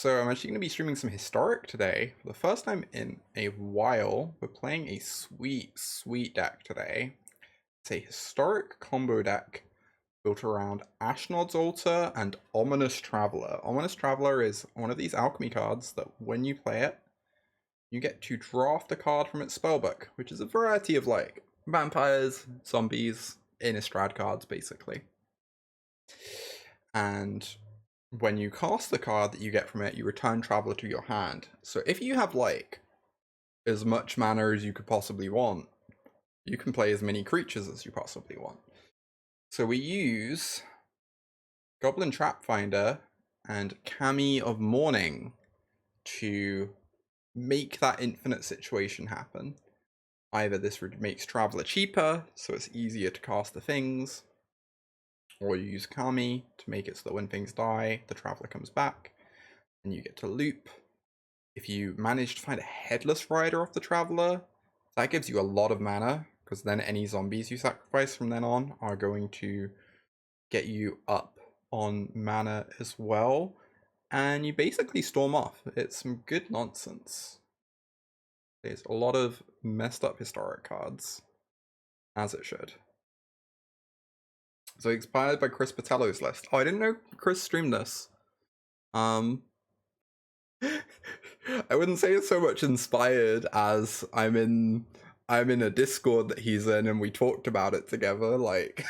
So I'm actually going to be streaming some Historic today. For the first time in a while, we're playing a sweet deck today. It's a Historic combo deck built around Ashnod's Altar and Ominous Traveler. Ominous Traveler is one of these alchemy cards that when you play it, you get to draft a card from its spellbook, which is a variety of like vampires, zombies, Innistrad cards basically. And when you cast the card that you get from it, you return Traveler to your hand. So if you have like as much mana as you could possibly want, you can play as many creatures as you possibly want. So we use Goblin Trap Finder and Kami of Morning to make that infinite situation happen. Either this makes Traveler cheaper, so it's easier to cast the things, or you use Kami to make it so that when things die, the Traveler comes back, and you get to loop. If you manage to find a Headless Rider off the Traveler, that gives you a lot of mana, because then any zombies you sacrifice from then on are going to get you up on mana as well. And you basically storm off. It's some good nonsense. There's a lot of messed up historic cards, as it should. So inspired by Chris Patello's list. Oh, I didn't know Chris streamed this. I wouldn't say it's so much inspired as I'm in a Discord that he's in and we talked about it together, like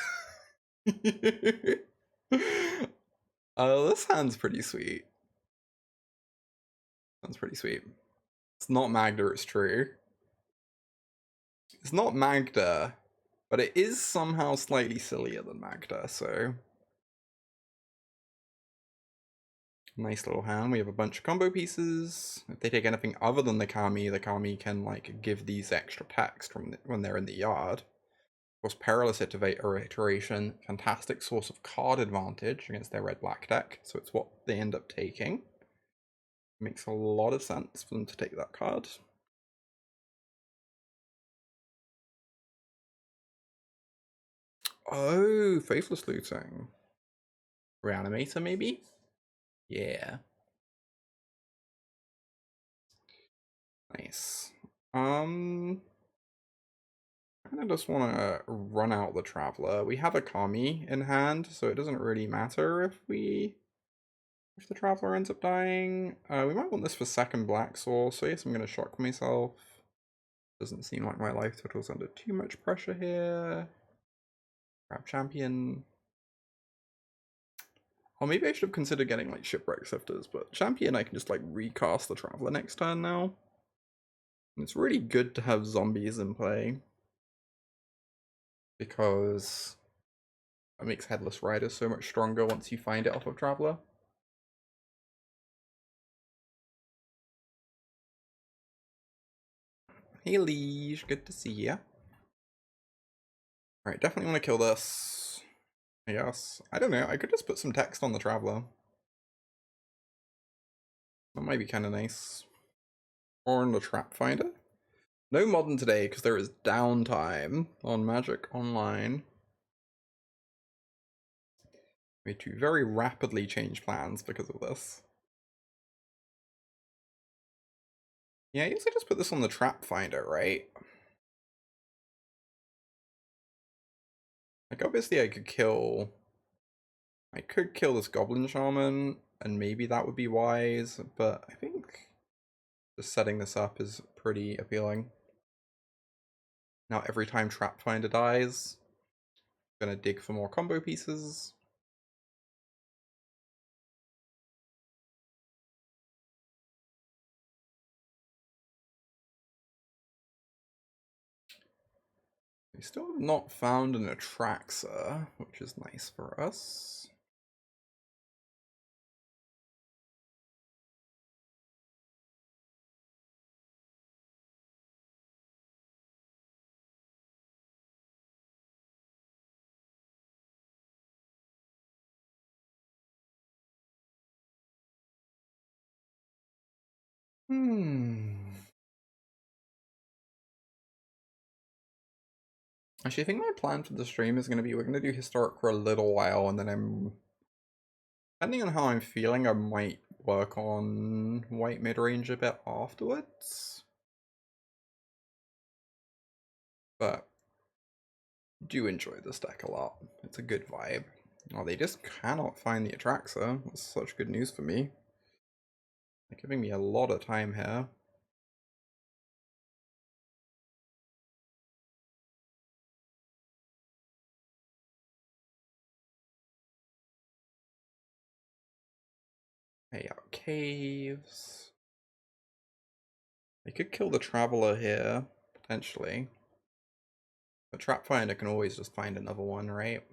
oh, this hand's pretty sweet. That's pretty sweet. It's not Magda, it's true. It's not Magda, but it is somehow slightly sillier than Magda, so nice little hand. We have a bunch of combo pieces. If they take anything other than the Kami can like give these extra text from when they're in the yard. Of course, Perilous Iteration, fantastic source of card advantage against their red-black deck, so it's what they end up taking. Makes a lot of sense for them to take that card. Oh, Faithless Looting. Reanimator, maybe? Yeah. Nice. I kind of just want to run out the Traveler. We have a Kami in hand, so it doesn't really matter if the Traveler ends up dying. We might want this for second Black Soul, so yes, I'm going to shock myself. Doesn't seem like my life total's under too much pressure here. Grab Champion. Or maybe I should have considered getting like Shipwreck Sifters, but Champion I can just like recast the Traveler next turn now. And it's really good to have zombies in play, because it makes Headless Rider so much stronger once you find it off of Traveler. Hey Liege, good to see ya. Alright, definitely want to kill this. I guess. I don't know, I could just put some text on the Traveler. That might be kind of nice. Or on the Trap Finder. No modern today, because there is downtime on Magic Online. We had to very rapidly change plans because of this. Yeah, I guess I just put this on the Trap Finder, right? Like, obviously I could kill this Goblin Shaman, and maybe that would be wise, but I think just setting this up is pretty appealing. Now every time Trap Finder dies, I'm gonna dig for more combo pieces. We still have not found an Atraxa, which is nice for us. Actually, I think my plan for the stream is going to be we're going to do Historic for a little while, and then depending on how I'm feeling, I might work on white mid-range a bit afterwards. But do enjoy this deck a lot. It's a good vibe. Oh, they just cannot find the Atraxa. That's such good news for me. They're giving me a lot of time here. Pay out caves. They could kill the Traveler here, potentially. The Trap Finder can always just find another one, right?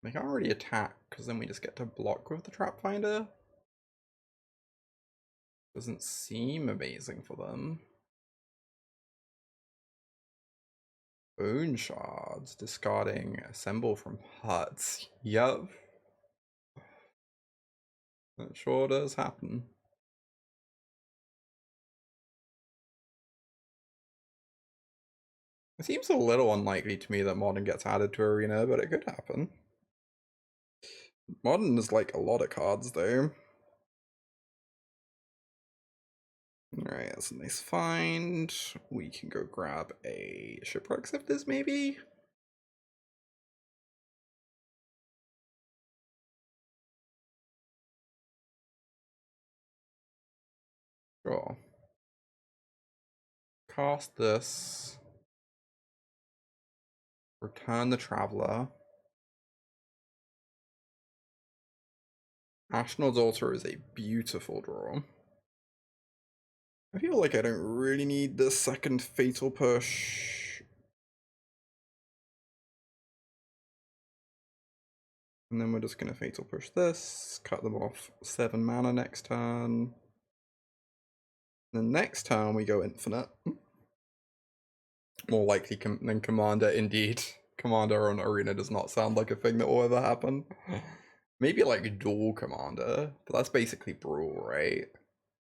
They can't really attack, because then we just get to block with the Trap Finder. Doesn't seem amazing for them. Bone Shards, discarding Assemble from Huts. Yup. That sure does happen. It seems a little unlikely to me that Modern gets added to Arena, but it could happen. Modern is like a lot of cards though. Alright, that's a nice find. We can go grab a Shipwreck Sifters maybe? Sure. Cast this. Return the Traveler. Ashnod's Altar is a beautiful draw. I feel like I don't really need the second Fatal Push. And then we're just going to Fatal Push this, cut them off 7 mana next turn. The next turn we go Infinite. More likely than Commander, indeed. Commander on Arena does not sound like a thing that will ever happen. Maybe like Dual Commander, but that's basically Brawl, right?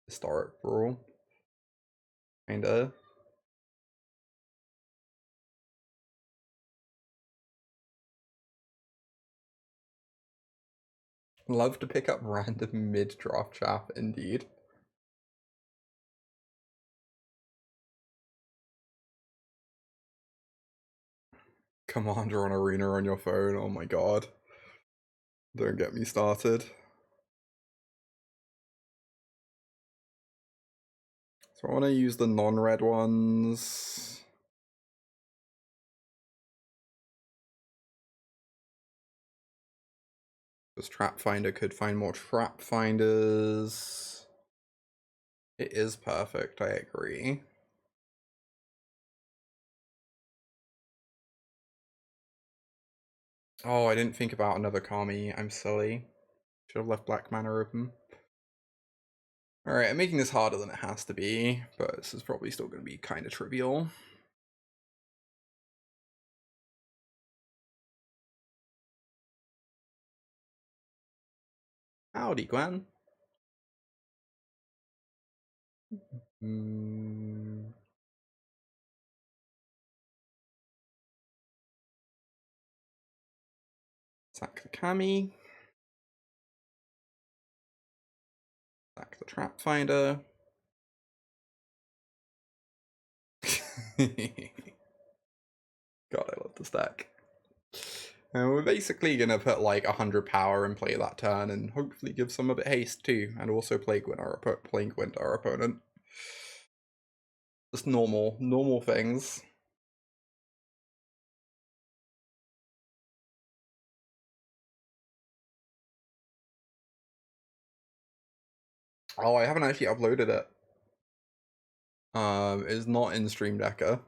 Historic Brawl. Kinda. Love to pick up random mid-draft chaff, indeed. Commander on Arena on your phone, oh my god. Don't get me started. So I want to use the non-red ones. This Trap Finder could find more Trap Finders. It is perfect, I agree. Oh, I didn't think about another Kami. I'm silly. Should have left black mana open. Alright, I'm making this harder than it has to be, but this is probably still going to be kind of trivial. Howdy, Gwen. Sack the Kami. Sack the Trap Finder. God, I love the stack. And we're basically gonna put like 100 power and play that turn, and hopefully give some a bit haste too, and also play Gwyn our opponent. Just normal things. Oh, I haven't actually uploaded it. It's not in Stream Decker.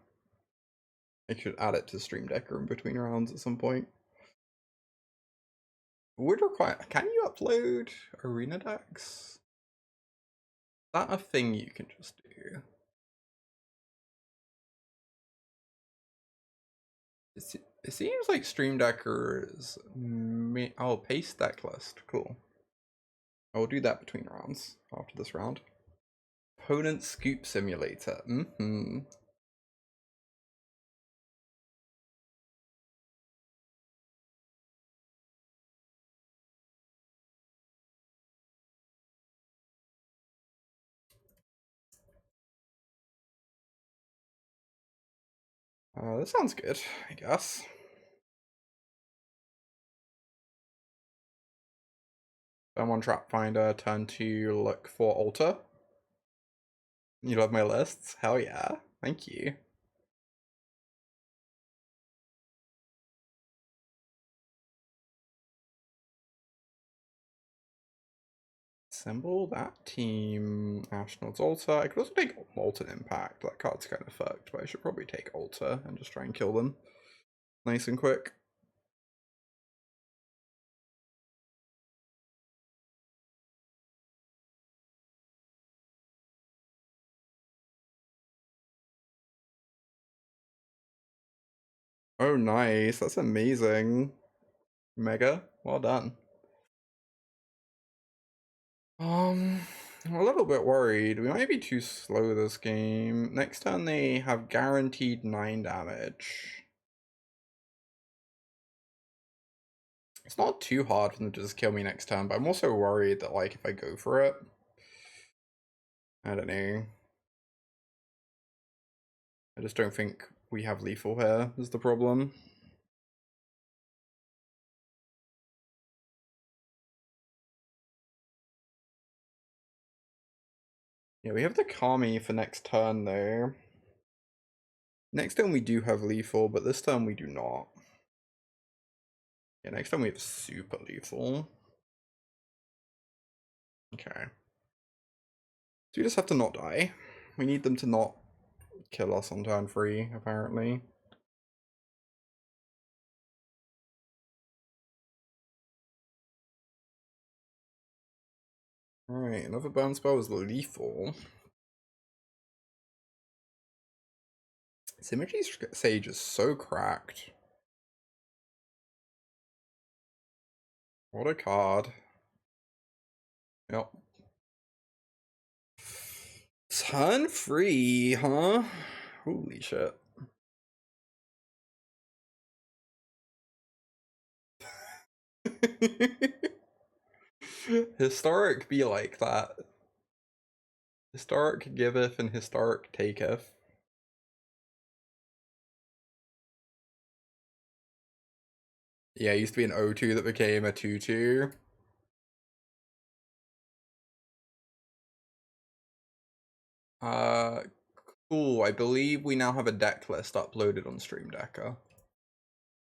I should add it to Stream Decker in between rounds at some point. Would require. Can you upload arena decks? Is that a thing you can just do? It seems like Stream Decker is. Oh, paste deck list. Cool. I will do that between rounds after this round. Opponent Scoop Simulator. That sounds good, I guess. Turn 1 Trap Finder, turn 2 look for altar. You love my lists? Hell yeah. Thank you. Assemble that team. Ashnod's altar. I could also take Molten Impact. That card's kind of fucked, but I should probably take altar and just try and kill them. Nice and quick. Oh, nice. That's amazing. Mega. Well done. I'm a little bit worried. We might be too slow this game. Next turn they have guaranteed 9 damage. It's not too hard for them to just kill me next turn, but I'm also worried that, like, if I go for it, I don't know. I just don't think we have lethal here, is the problem. Yeah, we have the Kami for next turn, though. Next turn we do have lethal, but this turn we do not. Yeah, next time we have super lethal. Okay. So we just have to not die. We need them to not kill us on turn 3, apparently. Alright, another burn spell is lethal. Symmetry Sage is so cracked. What a card. Yep. Turn 3, huh? Holy shit. Historic be like that. Historic giveth and historic taketh. Yeah, it used to be an O2 that became a 2-2. Cool. I believe we now have a deck list uploaded on Stream Decker.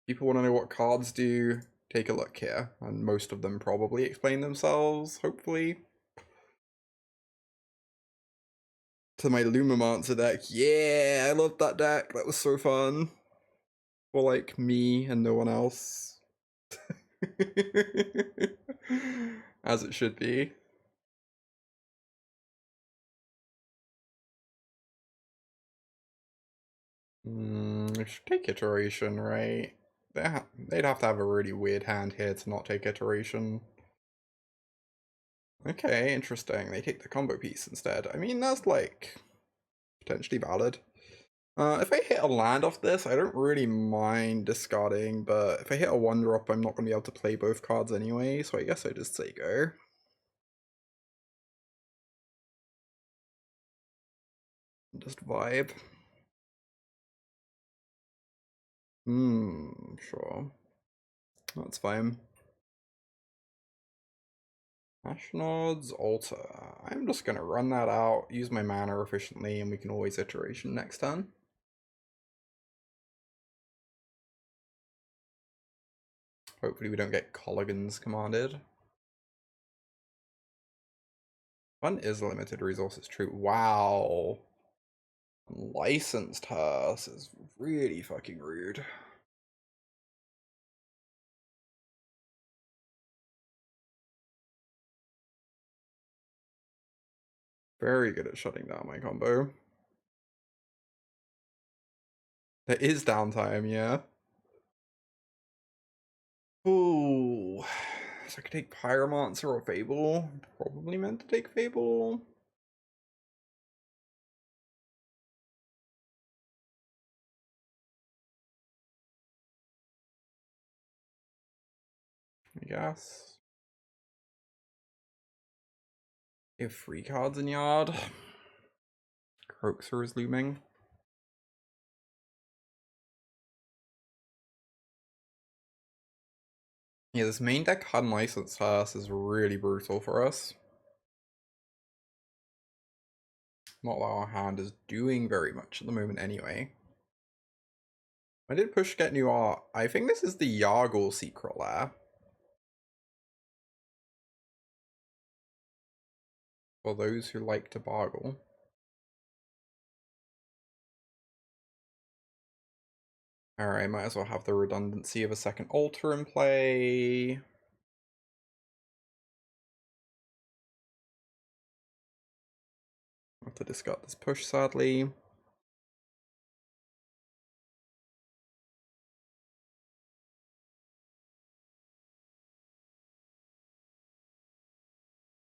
People want to know what cards do, take a look here. And most of them probably explain themselves, hopefully. To my Lumamancer deck. Yeah, I loved that deck. That was so fun. For like me and no one else. As it should be. I should take iteration, right? They'd have to have a really weird hand here to not take iteration. Okay, interesting. They take the combo piece instead. I mean, that's like potentially valid. If I hit a land off this, I don't really mind discarding, but if I hit a 1-drop, I'm not going to be able to play both cards anyway, so I guess I just say go. Just vibe. Sure. That's fine. Ashnod's Altar. I'm just going to run that out, use my mana efficiently, and we can always iteration next turn. Hopefully we don't get Colligans commanded. Fun is limited resources, true. Wow. Licensed her. This is really fucking rude. Very good at shutting down my combo. There is downtime, yeah. Ooh. So I could take Pyromancer or Fable. Probably meant to take Fable. I guess. You have 3 cards in yard. Croakser is looming. Yeah, this main deck Unlicensed Hearse is really brutal for us. Not that our hand is doing very much at the moment anyway. I did push get new art. I think this is the Yargle secret lair. For those who like to bargle. Alright, might as well have the redundancy of a second altar in play. Have to discard this push, sadly.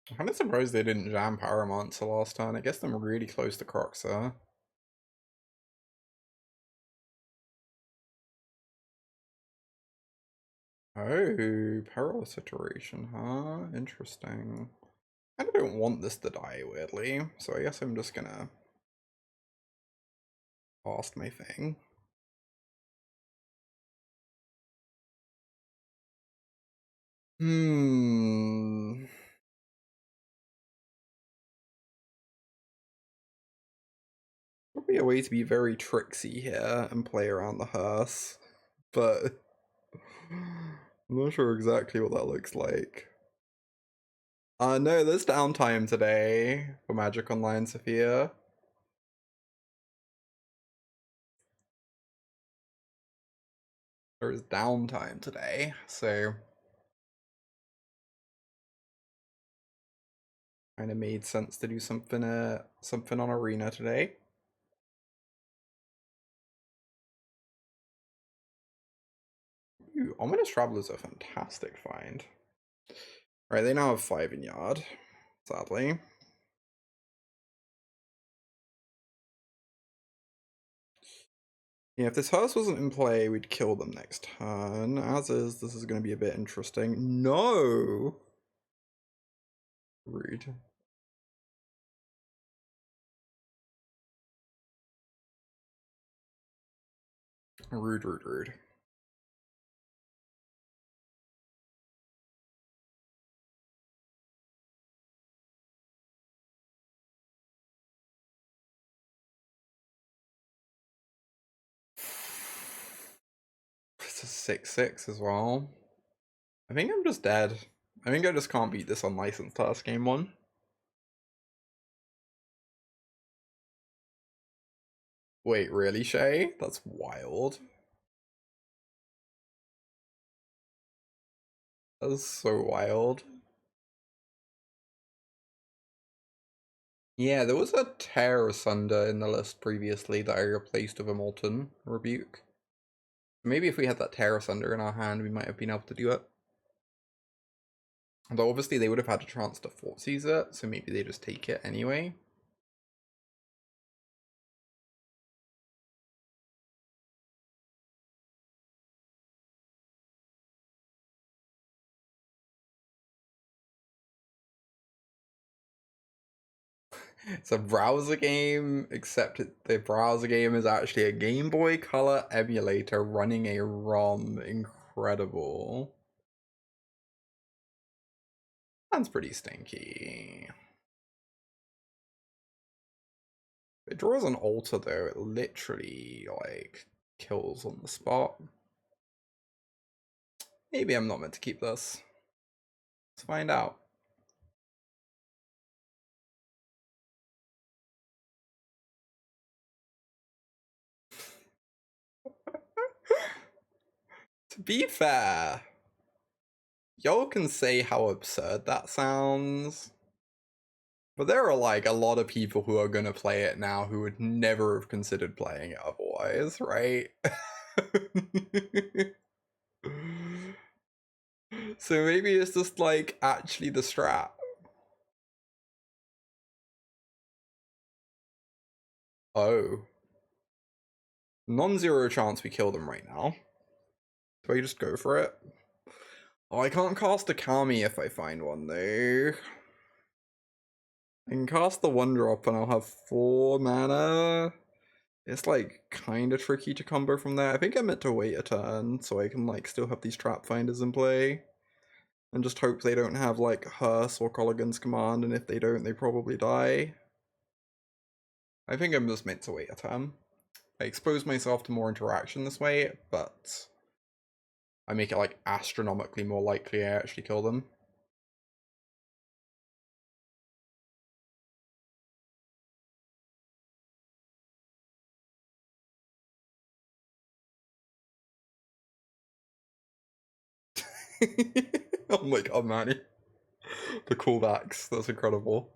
I'm kind of surprised they didn't jam Paramancer last turn. I guess them really close to Croxer. Oh, Perilous Iteration, huh? Interesting. I don't want this to die, weirdly, so I guess I'm just gonna cast my thing. Probably a way to be very tricksy here and play around the hearse, but I'm not sure exactly what that looks like. No, there's downtime today for Magic Online Sophia. There is downtime today, so kind of made sense to do something on Arena today. Ooh, Ominous Traveler's a fantastic find. Right, they now have 5 in yard, sadly. Yeah, if this hearse wasn't in play, we'd kill them next turn. As is, this is going to be a bit interesting. No! Rude. Rude, rude, rude. It's a 6/6 as well. I think I'm just dead. I think I just can't beat this unlicensed task game 1. Wait, really, Shay? That's wild. That's so wild. Yeah, there was a Tear Asunder in the list previously that I replaced with a Molten Rebuke. Maybe if we had that Tear Asunder in our hand, we might have been able to do it. Although obviously they would have had a chance to Fort Caesar, so maybe they just take it anyway. It's a browser game, except the browser game is actually a Game Boy Color emulator running a ROM. Incredible. That's pretty stinky. It draws an altar though, it literally like kills on the spot. Maybe I'm not meant to keep this. Let's find out. To be fair, y'all can say how absurd that sounds, but there are like a lot of people who are gonna play it now who would never have considered playing it otherwise, right? So maybe it's just like actually the strat. Oh. Non-zero chance we kill them right now. Do I just go for it? Oh, I can't cast a Kami if I find one though. I can cast the 1-drop and I'll have 4 mana. It's like kind of tricky to combo from there. I think I meant to wait a turn so I can like still have these trap finders in play. And just hope they don't have like Hearse or Colligan's Command, and if they don't, they probably die. I think I'm just meant to wait a turn. I expose myself to more interaction this way, but I make it like astronomically more likely I actually kill them. Oh my god, Manny. The callbacks, that's incredible.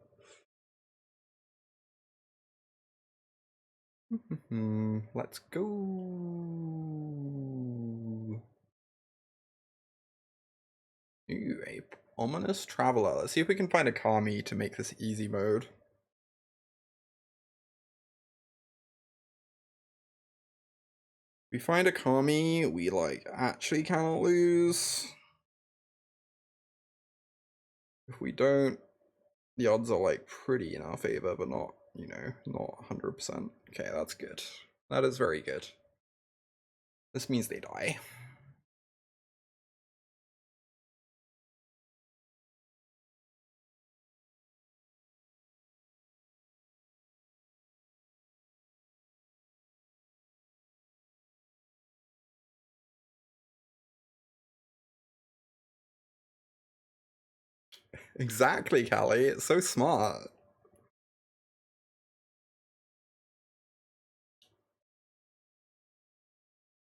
Let's go. Ooh, a ominous traveler. Let's see if we can find a Kami to make this easy mode. If we find a Kami, we like actually cannot lose. If we don't, the odds are like pretty in our favor, but not, you know, not 100%. Okay, that's good. That is very good. This means they die. Exactly, Callie. It's so smart.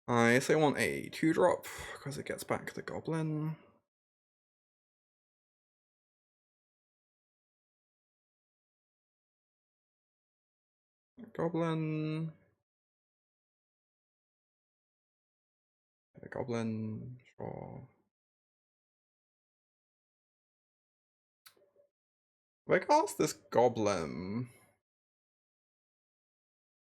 I say I want a 2-drop, because it gets back the goblin. Goblin. The goblin. Sure. If I cast this goblin,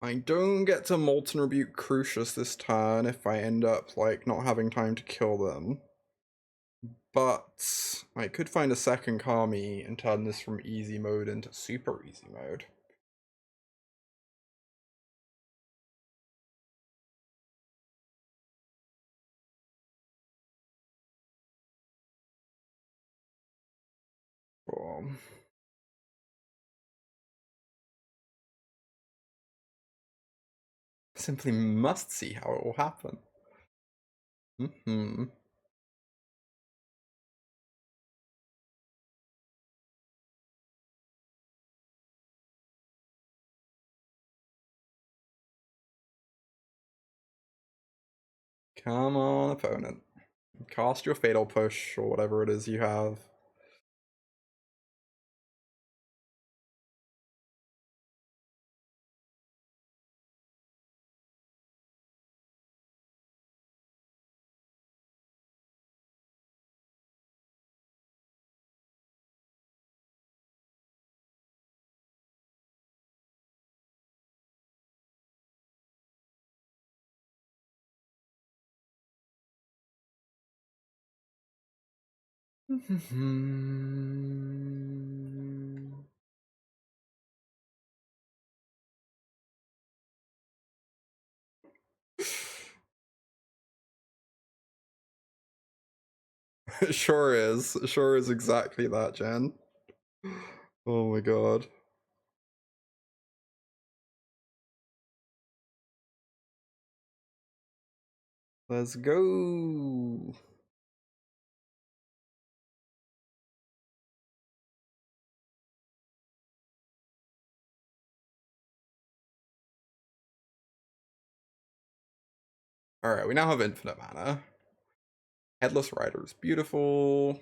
I don't get to Molten Rebuke Crucius this turn if I end up like not having time to kill them. But I could find a second Kami and turn this from easy mode into super easy mode. Cool. Simply must see how it will happen. Come on, opponent. Cast your Fatal Push or whatever it is you have. It sure is. It sure is exactly that, Jen. Oh my god. Let's go. Alright, we now have infinite mana. Headless Rider is beautiful.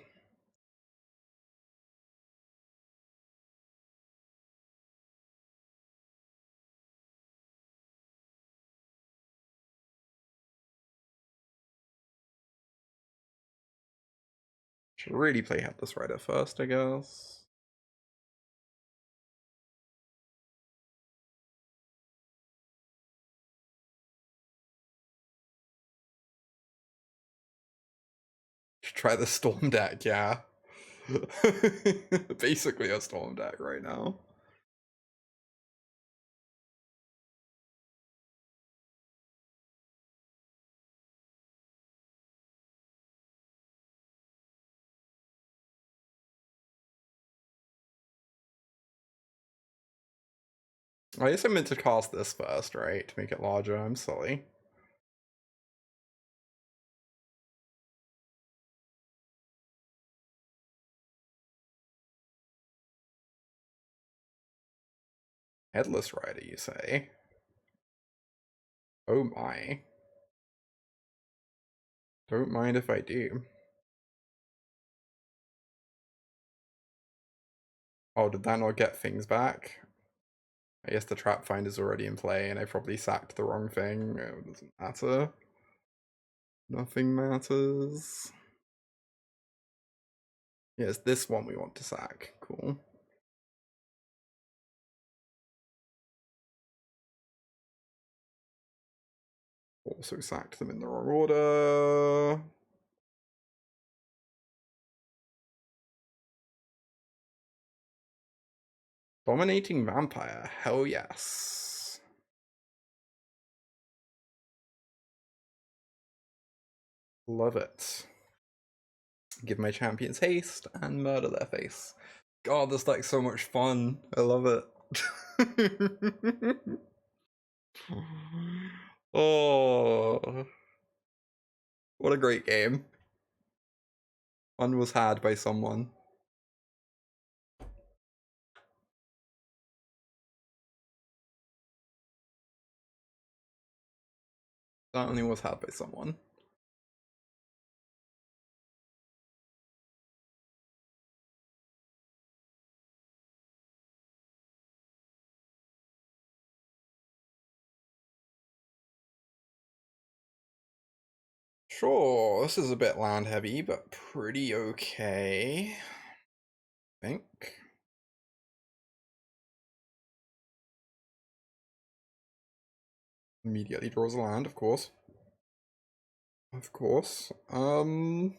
Should really play Headless Rider first, I guess. Should try the Storm deck, yeah. Basically a Storm deck right now. I guess I meant to cast this first, right? To make it larger. I'm silly. Headless Rider, you say? Oh my. Don't mind if I do. Oh, did that not get things back? I guess the trap finder's already in play and I probably sacked the wrong thing. It doesn't matter. Nothing matters. Yeah, it's this one we want to sack. Cool. Also sacked them in the wrong order. Dominating Vampire. Hell yes. Love it. Give my champions haste and murder their face. God, this deck's so much fun. I love it. Oh, what a great game. Fun was had by someone. Certainly was had by someone. Sure, this is a bit land heavy, but pretty okay. I think. Immediately draws a land, of course. Of course. I'm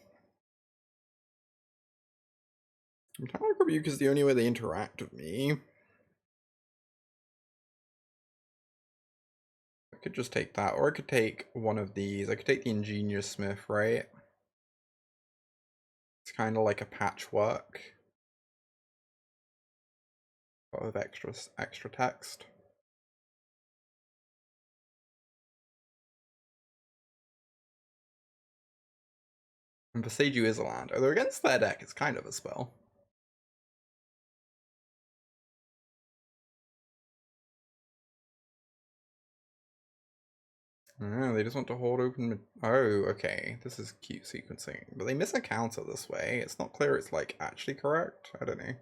kind of Rebuke is the only way they interact with me. I could just take that, or I could take one of these. I could take the Ingenious Smith, right? It's kind of like a patchwork, but with extra text. And Versailles is a land, although against their deck it's kind of a spell. Oh, they just want to hold open. Oh, okay. This is cute sequencing. But they miss a counter this way. It's not clear it's like actually correct. I don't know.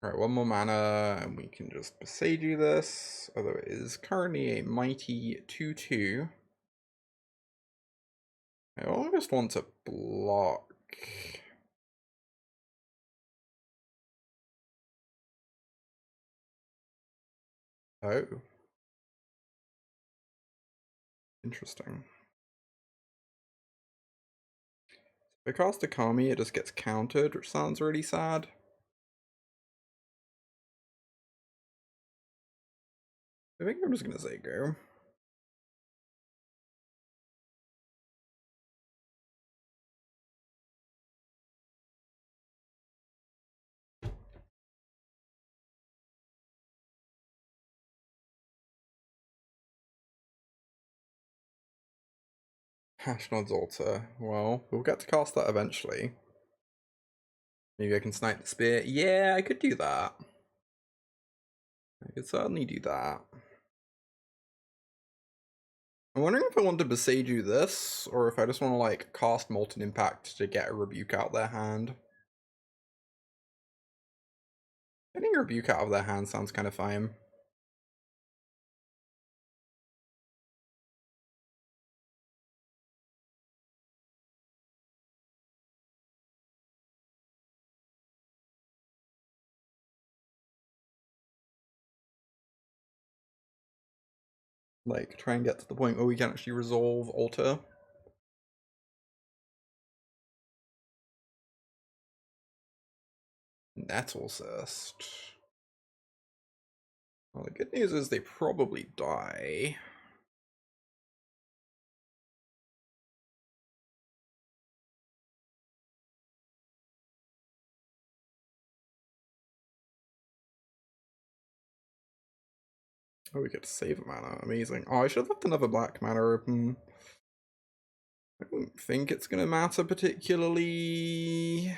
Alright, one more mana and we can just Besage this. Although it is currently a mighty 2-2. I almost want to block. Oh. Interesting. If I cast a Kami, it just gets countered, which sounds really sad. I think I'm just gonna say go. Hashnod's Altar. Well, we'll get to cast that eventually. Maybe I can snipe the spear. Yeah, I could do that. I could certainly do that. I'm wondering if I want to Besage this, or if I just want to like cast Molten Impact to get a Rebuke out their hand. Getting a Rebuke out of their hand sounds kind of fine. Like, try and get to the point where we can actually resolve Altar. Nettle Cyst. Well, the good news is they probably die. Oh, we get to save a mana. Amazing. Oh, I should have left another black mana open. I don't think it's gonna matter particularly.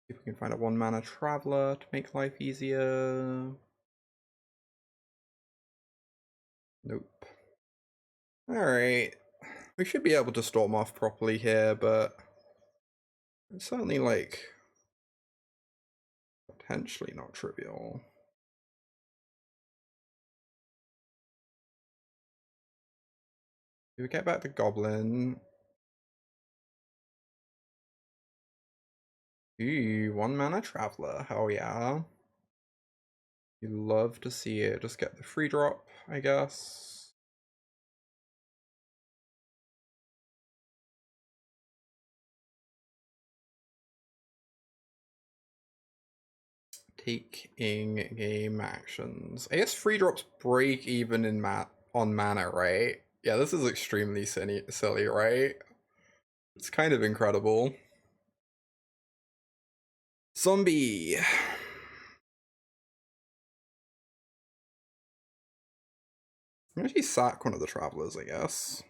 If we can find a 1-mana Traveler to make life easier. Nope. Alright. We should be able to storm off properly here, but it's certainly, like, potentially not trivial. Do we get back the Goblin? Ooh, 1-mana Traveler. Hell yeah. You love to see it. Just get the free drop, I guess. Taking game actions. I guess free drops break even in on mana, right? Yeah, this is extremely silly, right? It's kind of incredible. Zombie. I'm actually sack one of the travelers, I guess.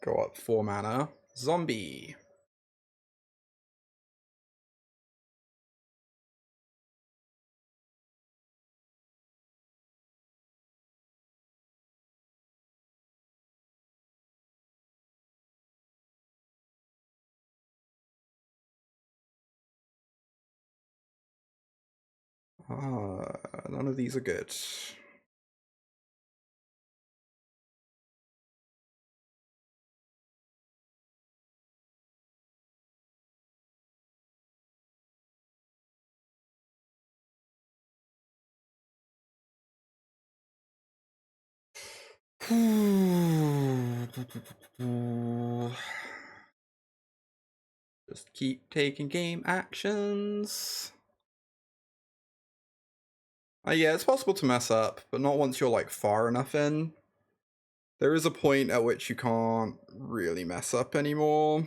Go up 4 mana. Zombie. None of these are good. Just keep taking game actions. Yeah, it's possible to mess up, but not once you're like far enough in. There is a point at which you can't really mess up anymore.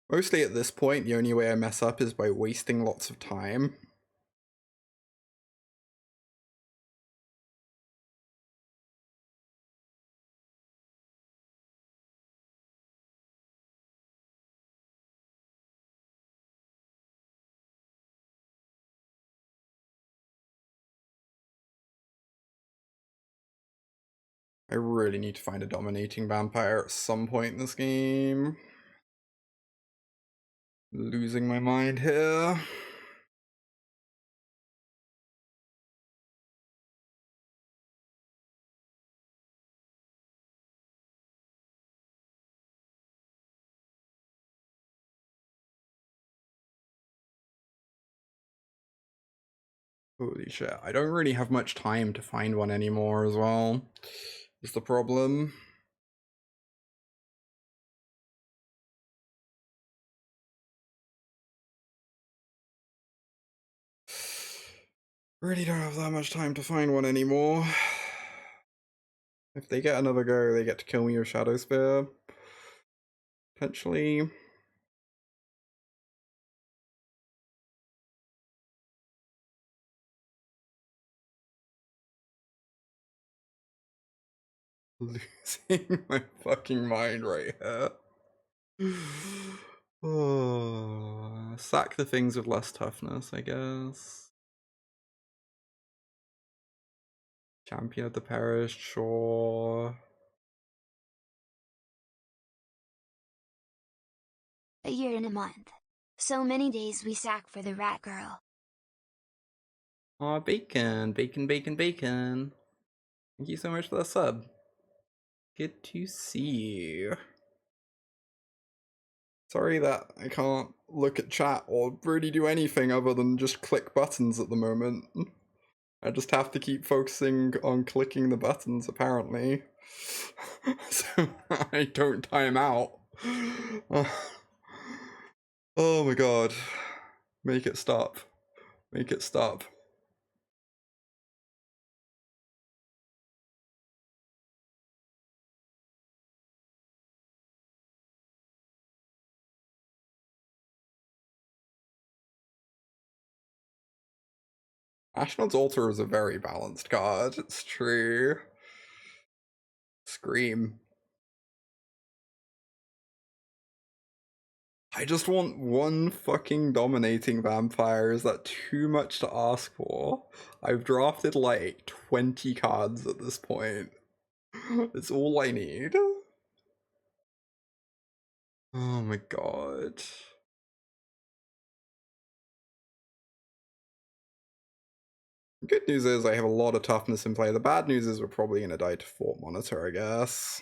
Mostly at this point, the only way I mess up is by wasting lots of time. I really need to find a dominating vampire at some point in this game. Losing my mind here. Holy shit, I don't really have much time to find one anymore as well, is the problem. Really don't have that much time to find one anymore. If they get another go, they get to kill me with Shadow Spear. Potentially. Losing my fucking mind right here. Oh, sack the things with less toughness, I guess. Champion of the Parish, sure. A year and a month. So many days we sack for the rat girl. Aw, bacon, bacon, bacon, bacon. Thank you so much for the sub. Good to see you. Sorry that I can't look at chat or really do anything other than just click buttons at the moment. I just have to keep focusing on clicking the buttons, apparently. So I don't time out. Oh my god. Make it stop. Make it stop. Ashnod's Altar is a very balanced card, it's true. Scream. I just want one fucking dominating vampire. Is that too much to ask for? I've drafted like 20 cards at this point. It's all I need. Oh my god. Good news is I have a lot of toughness in play. The bad news is we're probably gonna die to Fort Monitor, I guess.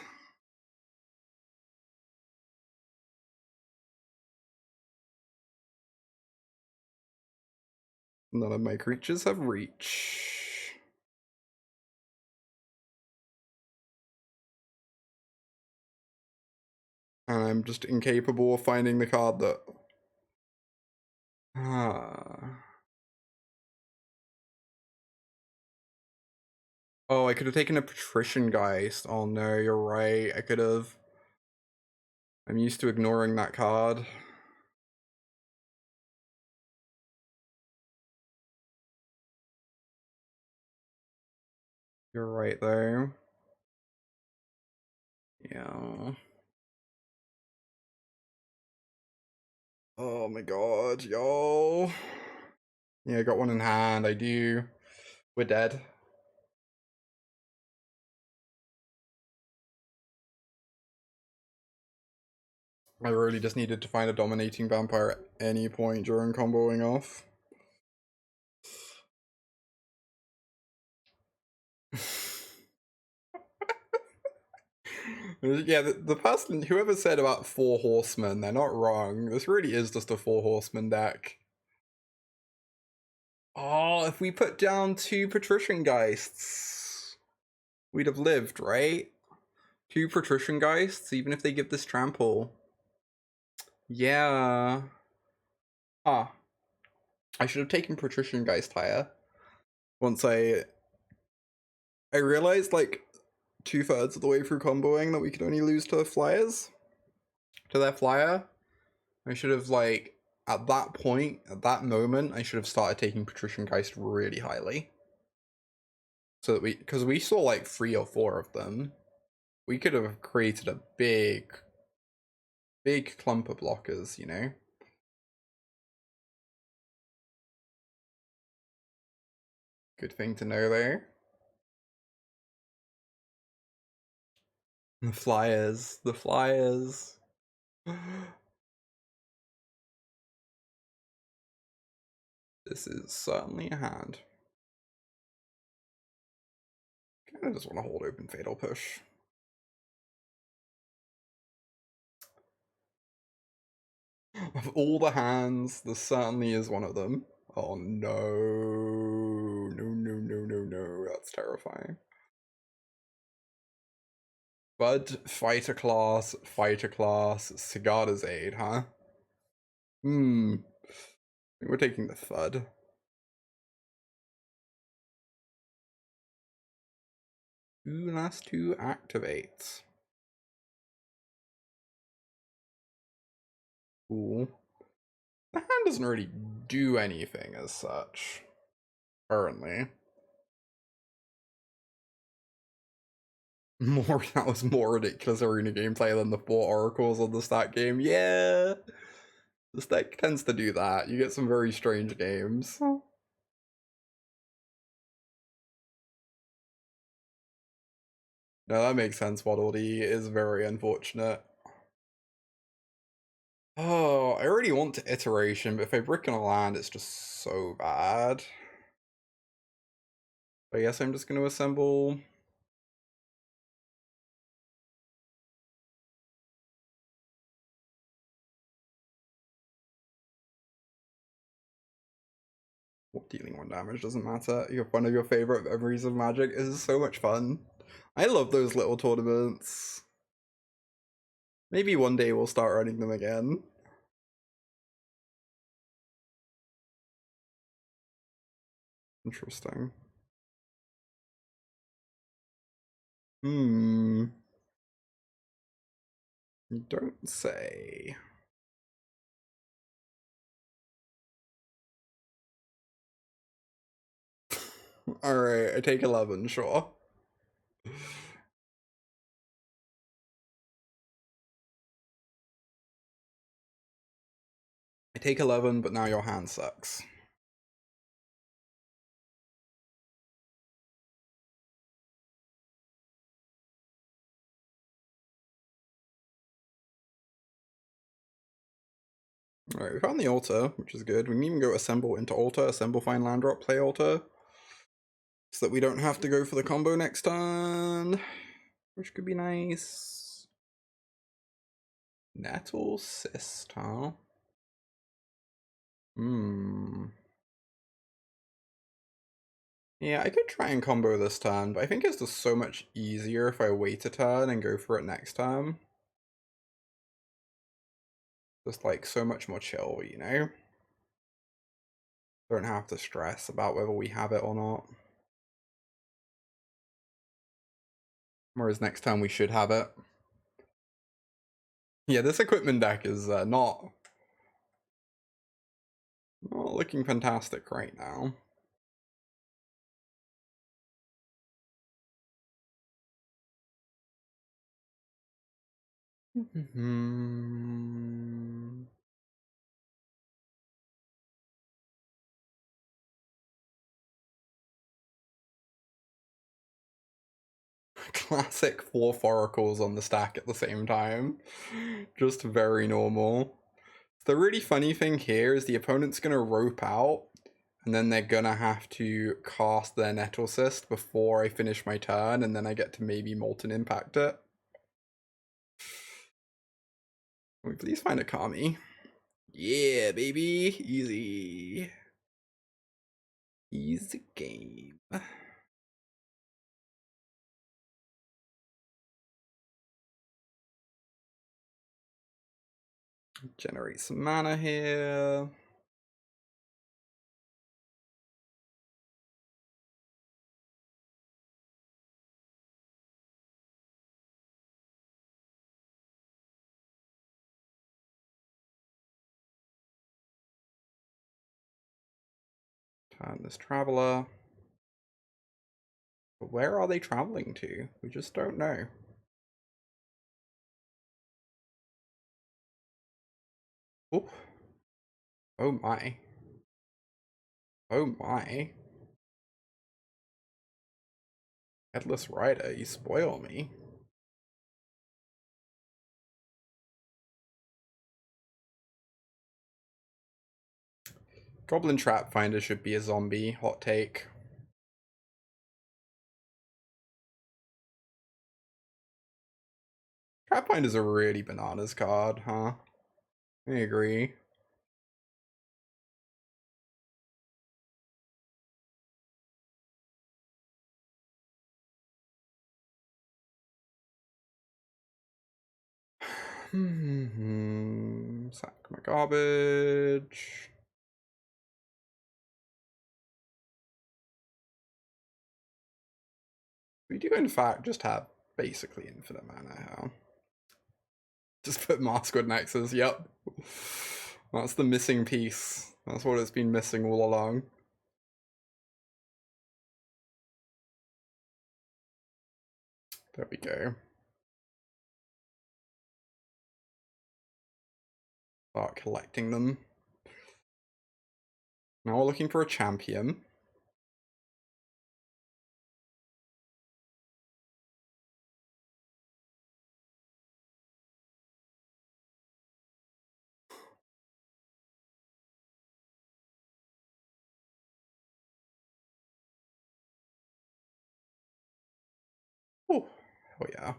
None of my creatures have reach. And I'm just incapable of finding the card that... Oh, I could have taken a Patrician Geist. Oh no, you're right. I could have... I'm used to ignoring that card. You're right though. Yeah. Oh my god, yo. Yeah, I got one in hand, I do. We're dead. I really just needed to find a dominating vampire at any point during comboing off. Yeah, the person, whoever said about 4 horsemen, they're not wrong. This really is just a 4 horseman deck. Oh, if we put down 2 Patrician Geists, we'd have lived, right? 2 Patrician Geists, even if they give this trample. Yeah. Ah. I should have taken Patrician Geist higher. Once I realized, like, 2/3 of the way through comboing that we could only lose to flyers. To their flyer. I should have, like, at that point, at that moment, I should have started taking Patrician Geist really highly. So that because we saw like 3 or 4 of them. We could have created a big clump of blockers, you know? Good thing to know there. The flyers. The flyers. This is certainly a hand. I just want to hold open Fatal Push. Of all the hands, this certainly is one of them. Oh no. No, no, no, no, no. That's terrifying. Bud, Fighter Class, Sigada's Aid, huh? I think we're taking the Thud. Last 2 activates. Cool. The hand doesn't really do anything as such, currently. That was more ridiculous arena gameplay than the 4 oracles on the stat game. Yeah! This deck tends to do that. You get some very strange games. No, that makes sense. Waddle Dee is very unfortunate. Oh, I already want to iteration, but if I brick on a land, it's just so bad. I guess I'm just going to assemble. Dealing 1 damage doesn't matter. You have one of your favorite memories of Magic. This is so much fun. I love those little tournaments. Maybe one day we'll start running them again. Interesting. You don't say. Alright, I take 11, sure. I take 11, but now your hand sucks. Alright, we found the altar, which is good. We can even go assemble into altar, assemble, find land drop, play altar. So that we don't have to go for the combo next turn. Which could be nice. Nettle Cyst, huh? Yeah, I could try and combo this turn, but I think it's just so much easier if I wait a turn and go for it next turn. Just like so much more chill, you know? Don't have to stress about whether we have it or not. Whereas next time we should have it. Yeah, this equipment deck is not looking fantastic right now. Classic 4 foracles on the stack at the same time. Just very normal. The really funny thing here is the opponent's gonna rope out, and then they're gonna have to cast their Nettle Cyst before I finish my turn, and then I get to maybe Molten Impact it. Can we please find a Kami? Yeah, baby! Easy. Easy game. Generate some mana here. Turn this Traveler. But where are they traveling to? We just don't know. Oh. Oh my. Oh my. Headless Rider, you spoil me. Goblin Trap Finder should be a zombie. Hot take. Trap Finder's a really bananas card, huh? I agree. Sack my garbage. We do in fact just have basically infinite mana here. Just put Maskwood Nexus, yep. That's the missing piece. That's what it's been missing all along. There we go. Start collecting them. Now we're looking for a champion. Oh, hell yeah.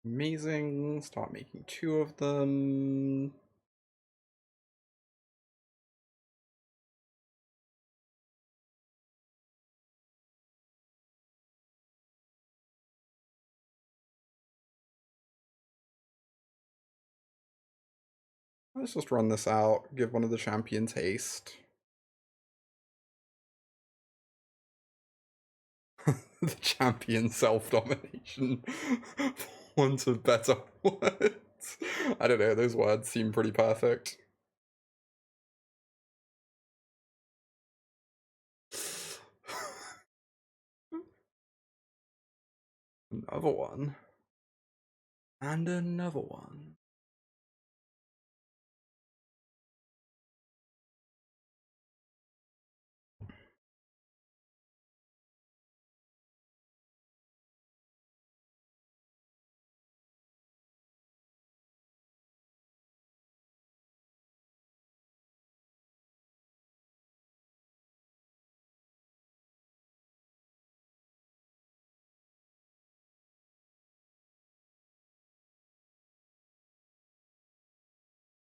Amazing. Start making 2 of them. Let's just run this out. Give one of the champions haste. The champion self-domination. Want of better words. I don't know, those words seem pretty perfect. Another one. And another one.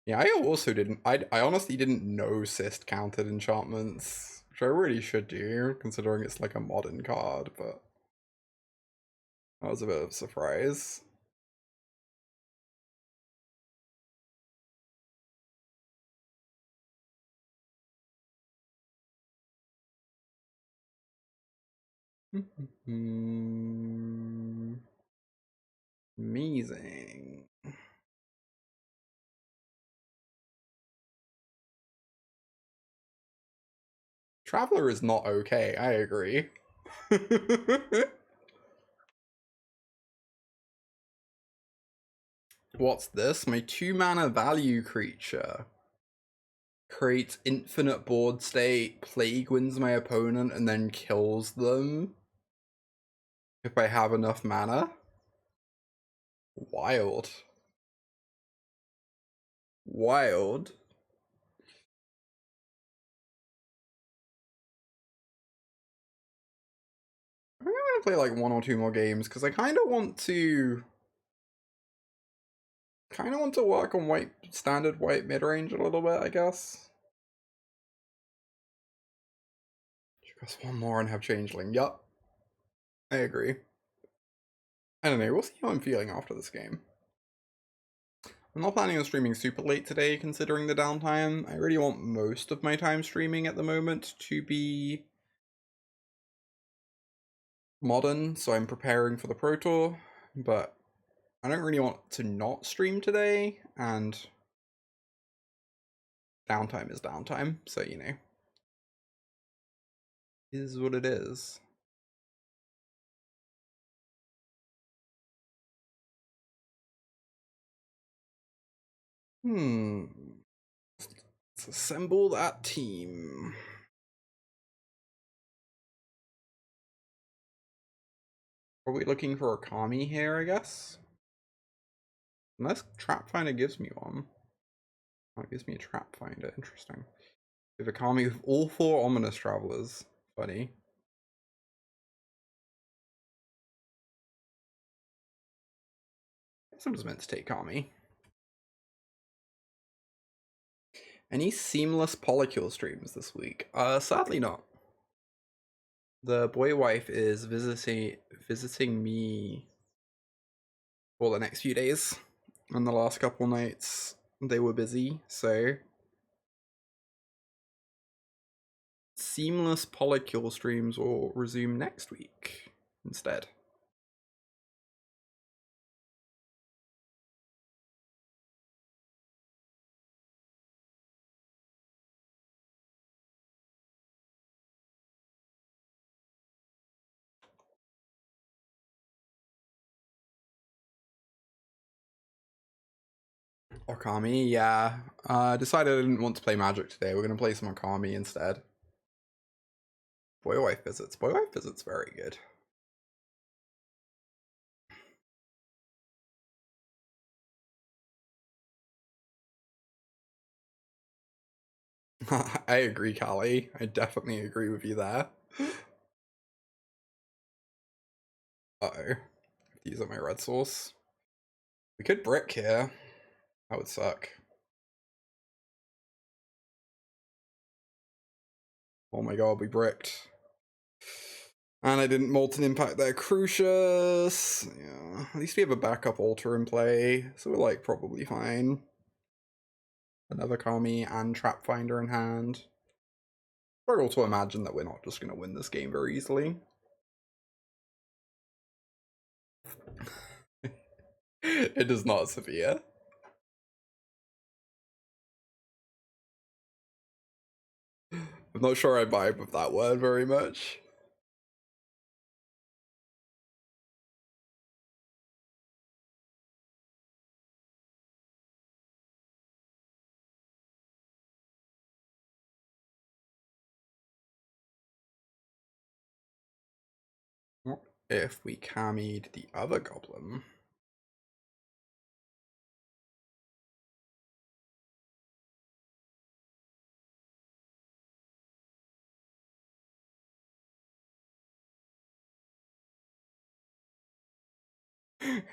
Yeah, I also didn't. I honestly didn't know Cyst counted enchantments, which I really should do, considering it's like a modern card, but that was a bit of a surprise. Amazing. Traveler is not okay, I agree. What's this? My 2-mana value creature. Creates infinite board state, plague wins my opponent, and then kills them if I have enough mana. Wild. Wild. I'm gonna play like 1 or 2 more games because I kind of want to work on white standard white mid range a little bit, I guess. Just one more and have changeling. Yup, I agree. I don't know. We'll see how I'm feeling after this game. I'm not planning on streaming super late today, considering the downtime. I really want most of my time streaming at the moment to be modern, so I'm preparing for the Pro Tour, but I don't really want to not stream today, and downtime is downtime, so you know. Is what it is. Let's assemble that team. Are we looking for a Kami here, I guess? Unless Trap Finder gives me one. Oh, it gives me a Trap Finder. Interesting. We have a Kami with all 4 Ominous Travelers. Funny. I guess I was meant to take Kami. Any seamless polycule streams this week? Sadly not. The boy wife is visiting me for the next few days. And the last couple nights they were busy, so seamless polycule streams will resume next week instead. Okami, yeah. Decided I didn't want to play Magic today. We're gonna play some Okami instead. Boy wife visits. Boy wife visits very good. I agree, Callie. I definitely agree with you there. Uh-oh. These are my red source. We could brick here. That would suck. Oh my god, we bricked. And I didn't Molten Impact their Crucius. Yeah, at least we have a backup altar in play, so we're like probably fine. Another Kami and Trap Finder in hand. Struggle to imagine that we're not just going to win this game very easily. It is not severe. I'm not sure I vibe with that word very much. What if we cammied the other goblin?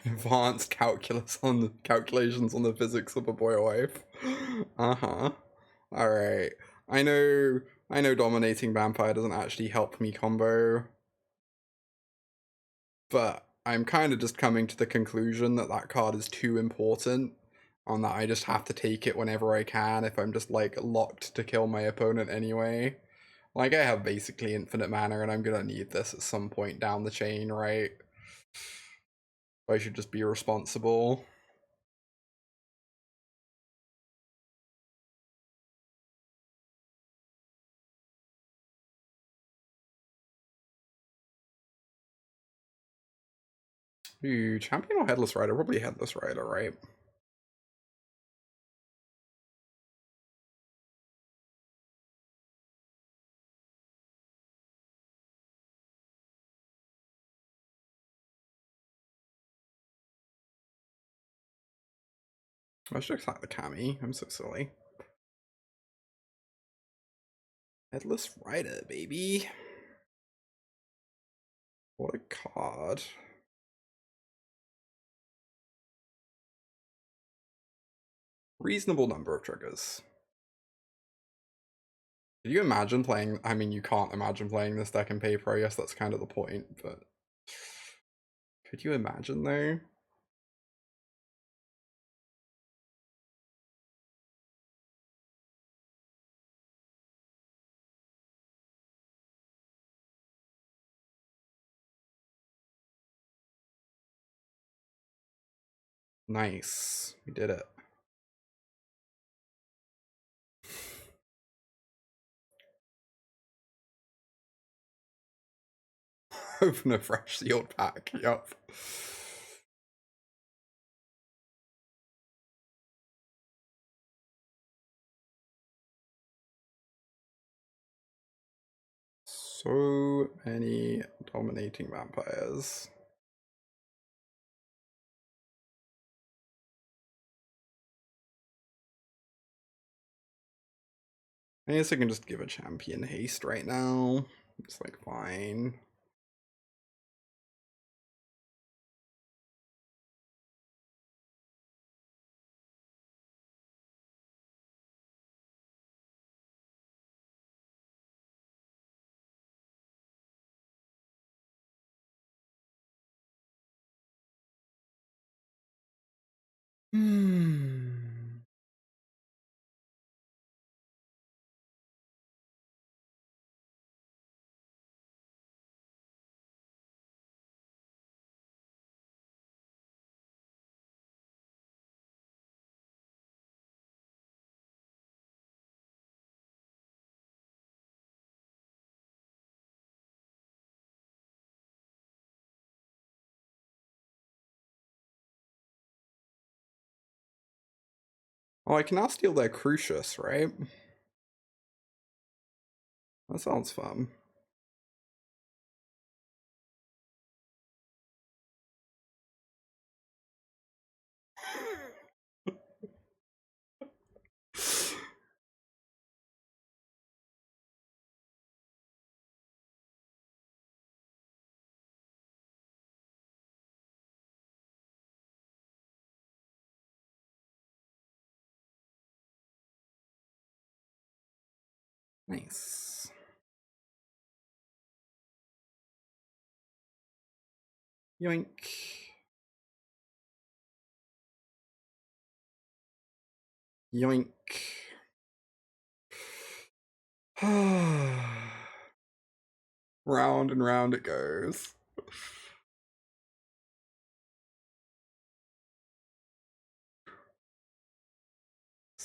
Advanced calculations on the physics of a boy wife. Uh-huh. Alright. I know dominating vampire doesn't actually help me combo, but I'm kind of just coming to the conclusion that that card is too important and that I just have to take it whenever I can if I'm just like locked to kill my opponent anyway. Like I have basically infinite mana and I'm gonna need this at some point down the chain, right? I should just be responsible. Ooh, champion or headless rider? Probably headless rider, right? I should attack the Kami. I'm so silly. Headless rider, baby. What a card. Reasonable number of triggers. Could you imagine playing? I mean, you can't imagine playing this deck in paper. I guess that's kind of the point, but could you imagine though? Nice. We did it. Open a fresh sealed pack. Yup. So many dominating vampires. I guess I can just give a champion haste right now. It's like fine. Hmm. Oh, I can now steal their Crucius, right? That sounds fun. Nice. Yoink. Yoink. Round and round it goes.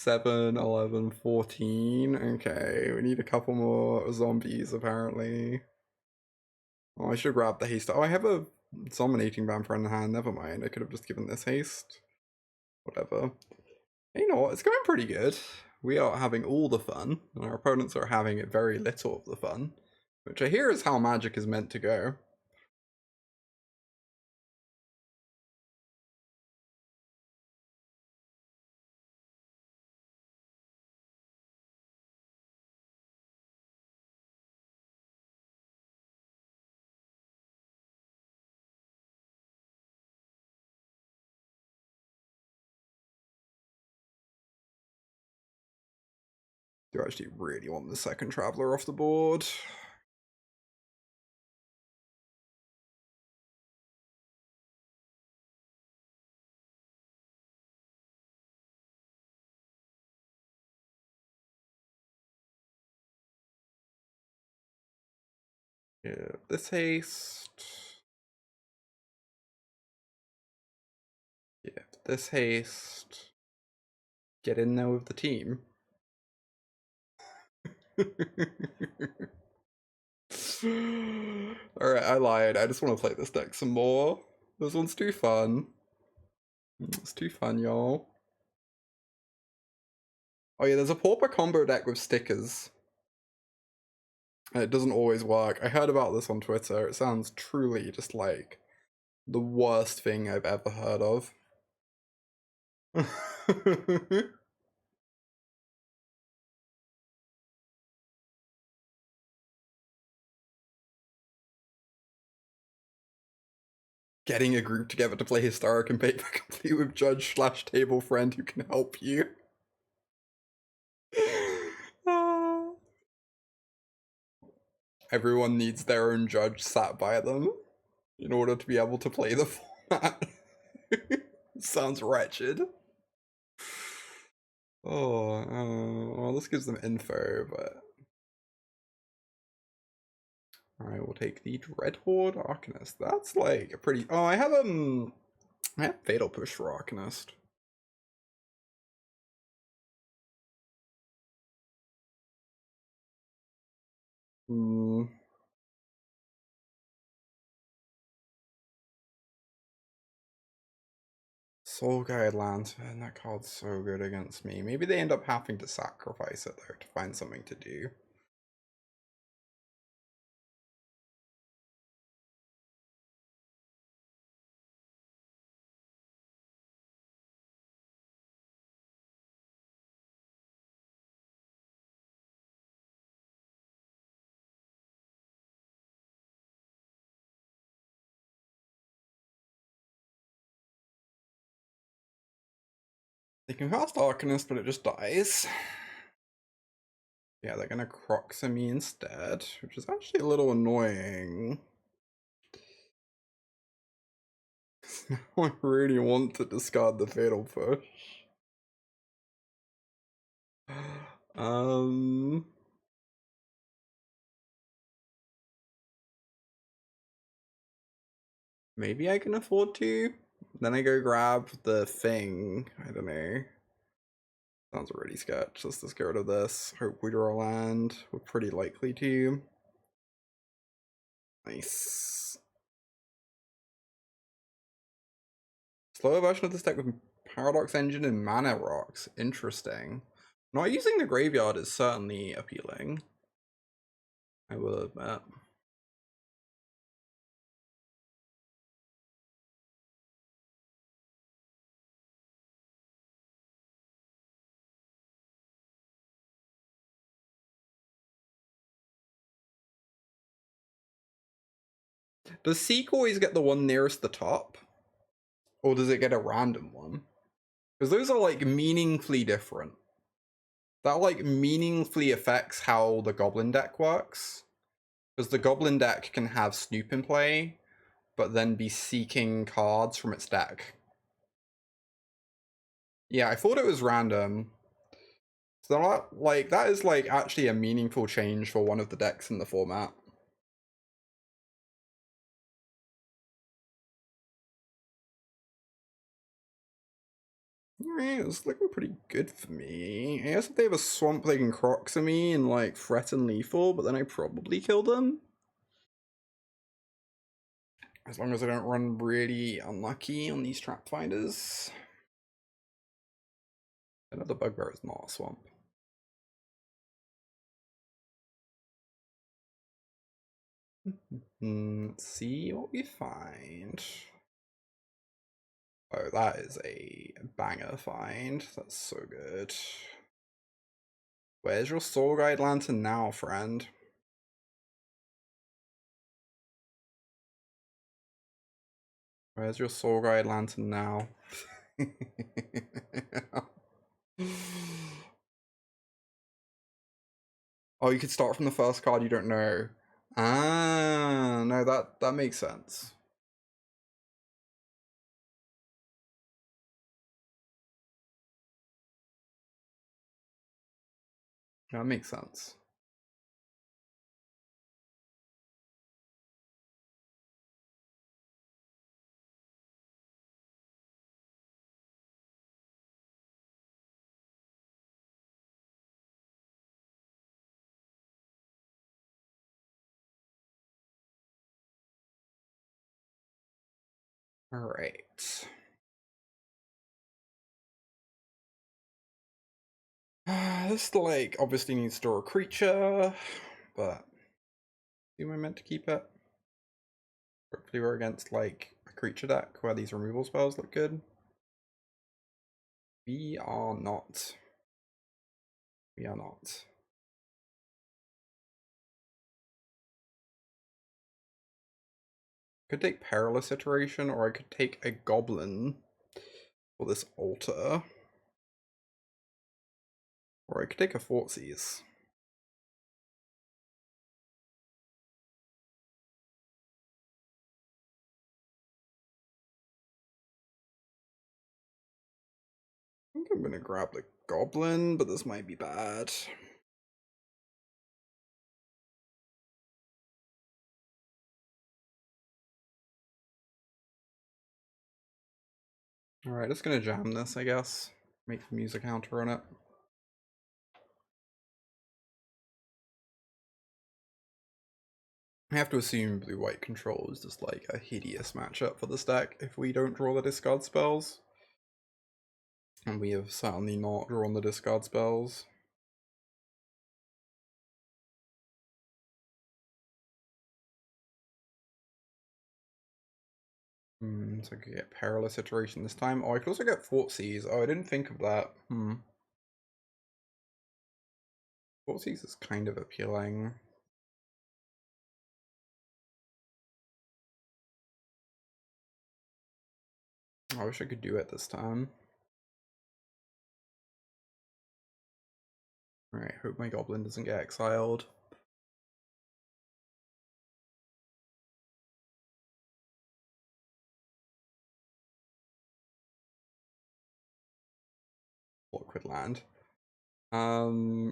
7, 11, 14. Okay, we need a couple more zombies apparently. Oh, I should grab the haste. Oh, I have a dominating vampire in the hand. Never mind. I could have just given this haste. Whatever. You know what? It's going pretty good. We are having all the fun, and our opponents are having very little of the fun, which I hear is how Magic is meant to go. Do actually really want the second Traveler off the board. Yeah, this haste. Yeah, this haste. Get in there with the team. Alright, I lied. I just want to play this deck some more. This one's too fun. It's too fun, y'all. Oh yeah, there's a Pauper combo deck with stickers. And it doesn't always work. I heard about this on Twitter. It sounds truly just like the worst thing I've ever heard of. Getting a group together to play Historic and paper complete with judge slash table friend who can help you. Everyone needs their own judge sat by them in order to be able to play the format. Sounds wretched. Well, this gives them info, but I will take the Dreadhorde Arcanist. That's like a pretty. Oh, I have Fatal Push for Arcanist. Hmm. Soul Guide Lantern, that card's so good against me. Maybe they end up having to sacrifice it though to find something to do. They can cast Arcanist, but it just dies. Yeah, they're gonna Croxa me instead, which is actually a little annoying. Now I really want to discard the Fatal Push. Um, Maybe I can afford to. Then I go grab the thing. I don't know. Sounds already sketch. Let's just get rid of this. Hope we draw land. We're pretty likely to. Nice. Slower version of this deck with Paradox Engine and Mana Rocks. Interesting. Not using the graveyard is certainly appealing, I will admit. Does Seek always get the one nearest the top? Or does it get a random one? Because those are like meaningfully different. That like meaningfully affects how the Goblin deck works. Because the Goblin deck can have Snoop in play, but then be seeking cards from its deck. Yeah, I thought it was random. So that is like actually a meaningful change for one of the decks in the format. Alright, it's looking pretty good for me. I guess if they have a swamp, they can crocs at me and like threaten lethal, but then I probably kill them. As long as I don't run really unlucky on these trap finders. Another bugbear is not a swamp. Let's see what we find. Oh, that is a banger find. That's so good. Where's your soul guide lantern now, friend? Where's your soul guide lantern now? Oh, you could start from the first card you don't know. Ah, no, that makes sense. That makes sense. All right. This like obviously needs to draw a creature, but am I meant to keep it? Hopefully we're against like a creature deck where these removal spells look good. We are not. We are not. Could take Perilous Iteration, or I could take a Goblin for this altar. Or I could take a Fortsies. I think I'm gonna grab the Goblin, but this might be bad. Alright, just gonna jam this, I guess. Make the music counter on it. I have to assume blue-white control is just like a hideous matchup for this deck if we don't draw the discard spells. And we have certainly not drawn the discard spells. So I could get Perilous Iteration this time. Oh, I could also get Fortsies. Oh, I didn't think of that. Fortsies is kind of appealing. I wish I could do it this time. Alright, hope my Goblin doesn't get exiled. Awkward land.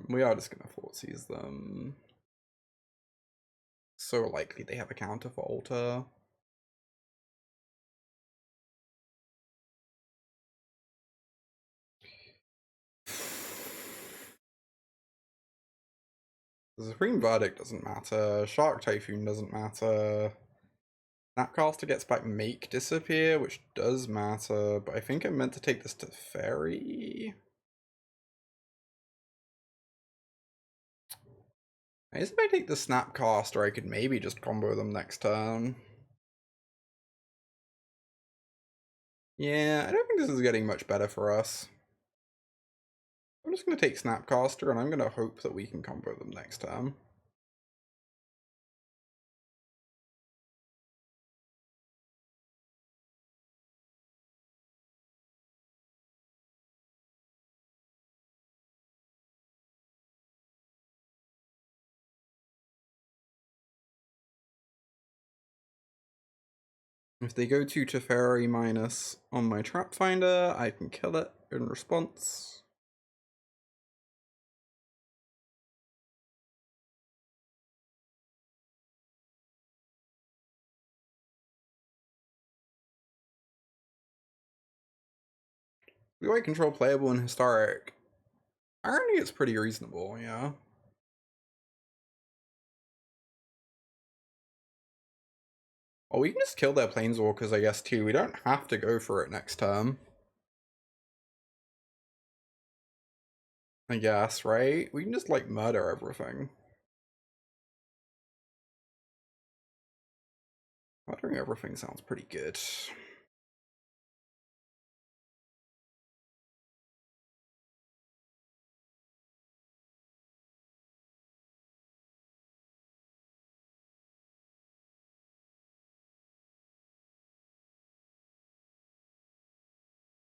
We are just gonna Fortsies them. So likely they have a counter for altar. The Supreme Verdict doesn't matter. Shark Typhoon doesn't matter. Snapcaster gets back Make Disappear, which does matter, but I think I'm meant to take this to Fairy. I guess if I take the Snapcaster, I could maybe just combo them next turn. Yeah, I don't think this is getting much better for us. I'm just going to take Snapcaster, and I'm going to hope that we can combo them next turn. If they go to Teferi minus on my Trap Finder, I can kill it in response. Blue white control playable and historic. Irony is pretty reasonable, yeah. Oh, we can just kill their planeswalkers, I guess, too. We don't have to go for it next turn. I guess, right? We can just, like, murder everything. Murdering everything sounds pretty good.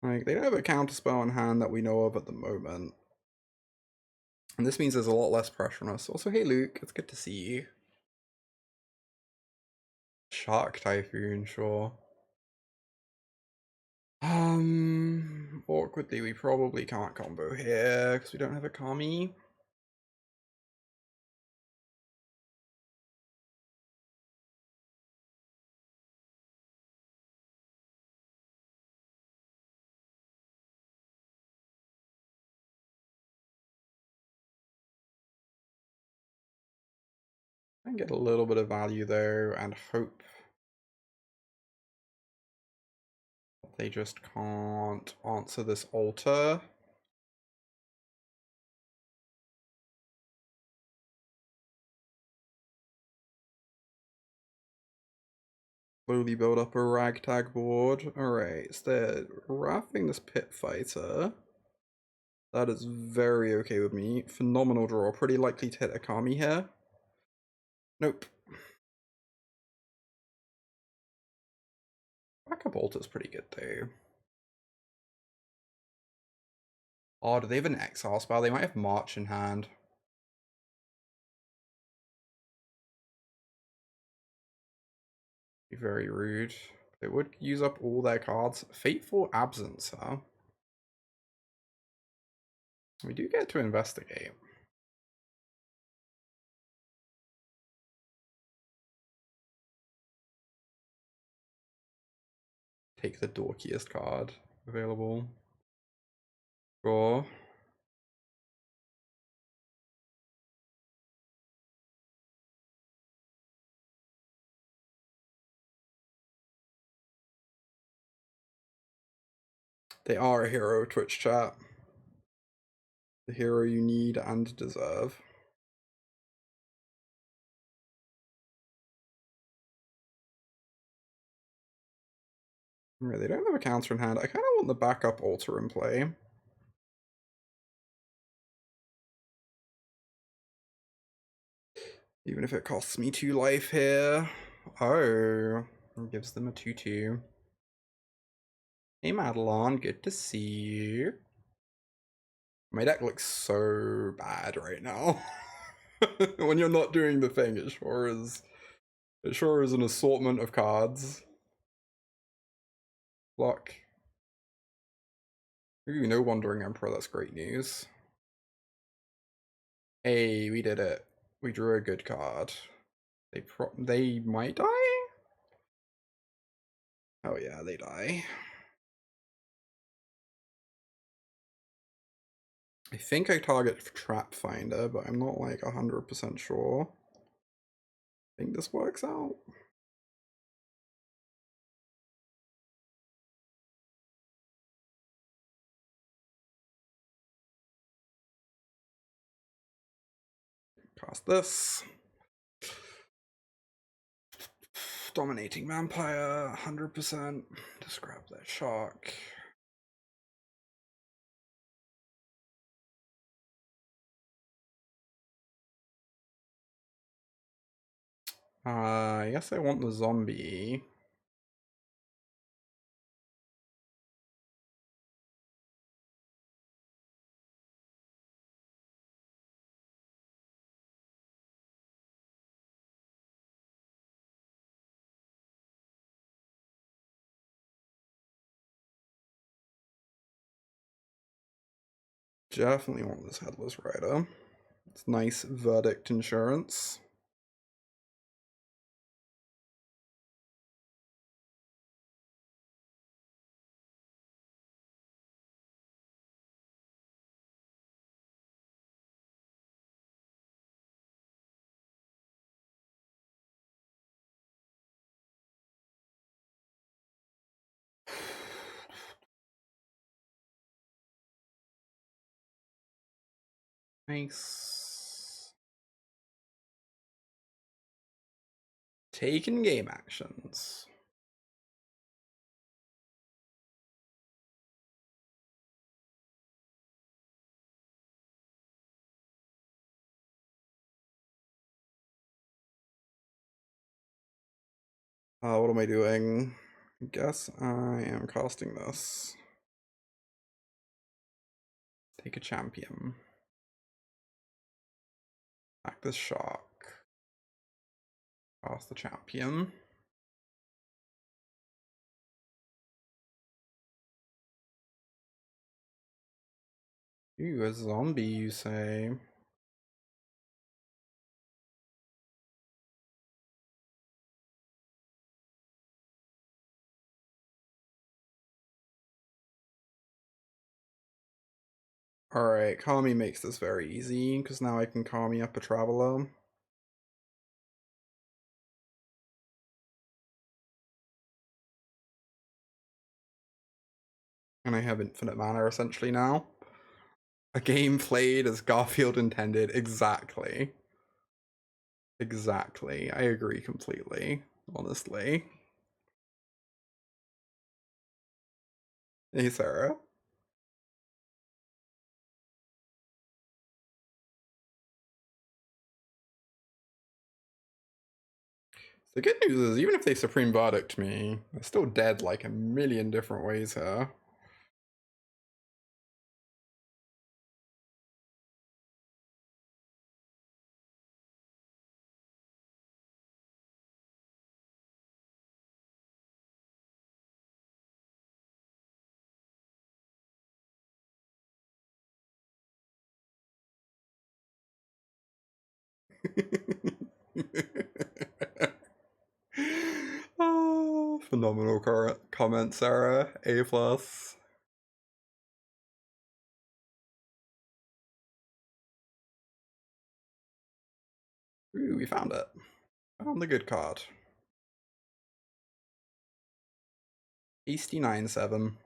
Like, they don't have a counterspell in hand that we know of at the moment. And this means there's a lot less pressure on us. Also, hey Luke, it's good to see you. Shark Typhoon, sure. Awkwardly, we probably can't combo here because we don't have a Kami. I can get a little bit of value though and hope they just can't answer this altar. Slowly build up a ragtag board. Alright, so they're wrapping this pit fighter. That is very okay with me. Phenomenal draw. Pretty likely to hit a Kami here. Nope. Backup altar's pretty good though. Oh, do they have an exile spell? They might have March in hand. Be very rude. They would use up all their cards. Fateful Absence, huh? We do get to investigate. Take the dorkiest card available. Sure. They are a hero, Twitch chat. The hero you need and deserve. Right, they don't have a counter in hand. I kind of want the backup altar in play. Even if it costs me 2 life here. Oh, it gives them a 2/2. Hey Madeline, good to see you. My deck looks so bad right now. When you're not doing the thing, it sure is. It sure is an assortment of cards. Luck. Ooh, no Wandering Emperor, that's great news. Hey, we did it. We drew a good card. They might die? Oh yeah, they die. I think I target Trap Finder, but I'm not like 100% sure. I think this works out. Cast this. Dominating Vampire, 100%. Just grab that shark. I guess I want the zombie. Definitely want this Headless Rider. It's nice verdict insurance. Nice. Taken game actions. What am I doing? I guess I am casting this. Take a champion. Act this shark. Cast the champion. Ooh, a zombie, you say? Alright, Kami makes this very easy, because now I can Kami up a Traveler. And I have infinite mana, essentially, now. A game played as Garfield intended, exactly. Exactly, I agree completely, honestly. Hey, Sarah. The good news is, even if they Supreme Verdict me, they're still dead like a million different ways here. Oh, phenomenal comment, Sarah. A plus. Ooh, we found it. Found the good card. Hasty 9-7.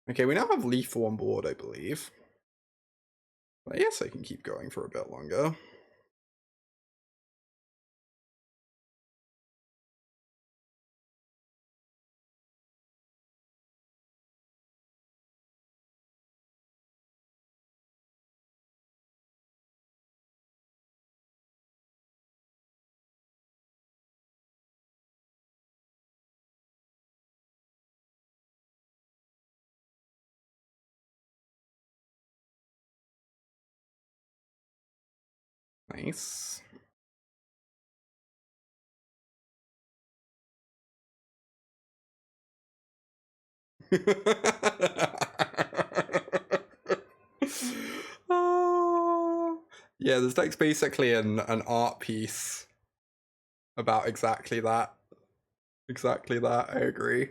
Okay, we now have lethal on board, I believe. But yes, I can keep going for a bit longer. Nice. Oh, yeah, this deck's basically an art piece about exactly that. Exactly that, I agree.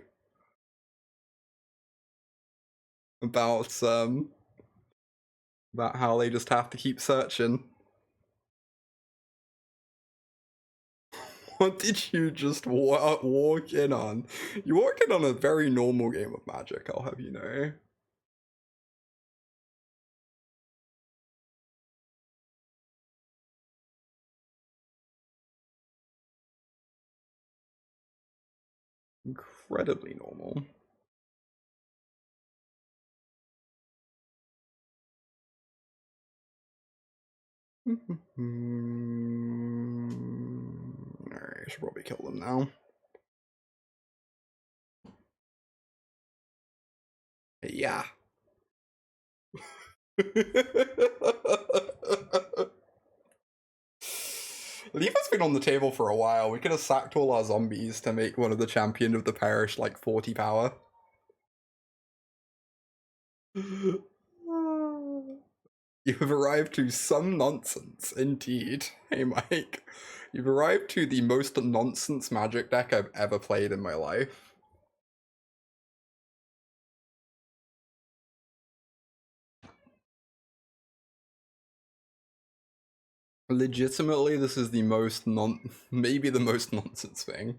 About about how they just have to keep searching. What did you just walk in on? You walked in on a very normal game of Magic, I'll have you know. Incredibly normal. Alright, I should probably kill them now. Yeah. Leva's been on the table for a while. We could have sacked all our zombies to make one of the champion of the parish like 40 power. You have arrived to some nonsense, indeed. Hey, Mike. You've arrived to the most nonsense Magic deck I've ever played in my life. Legitimately, this is the most maybe the most nonsense thing.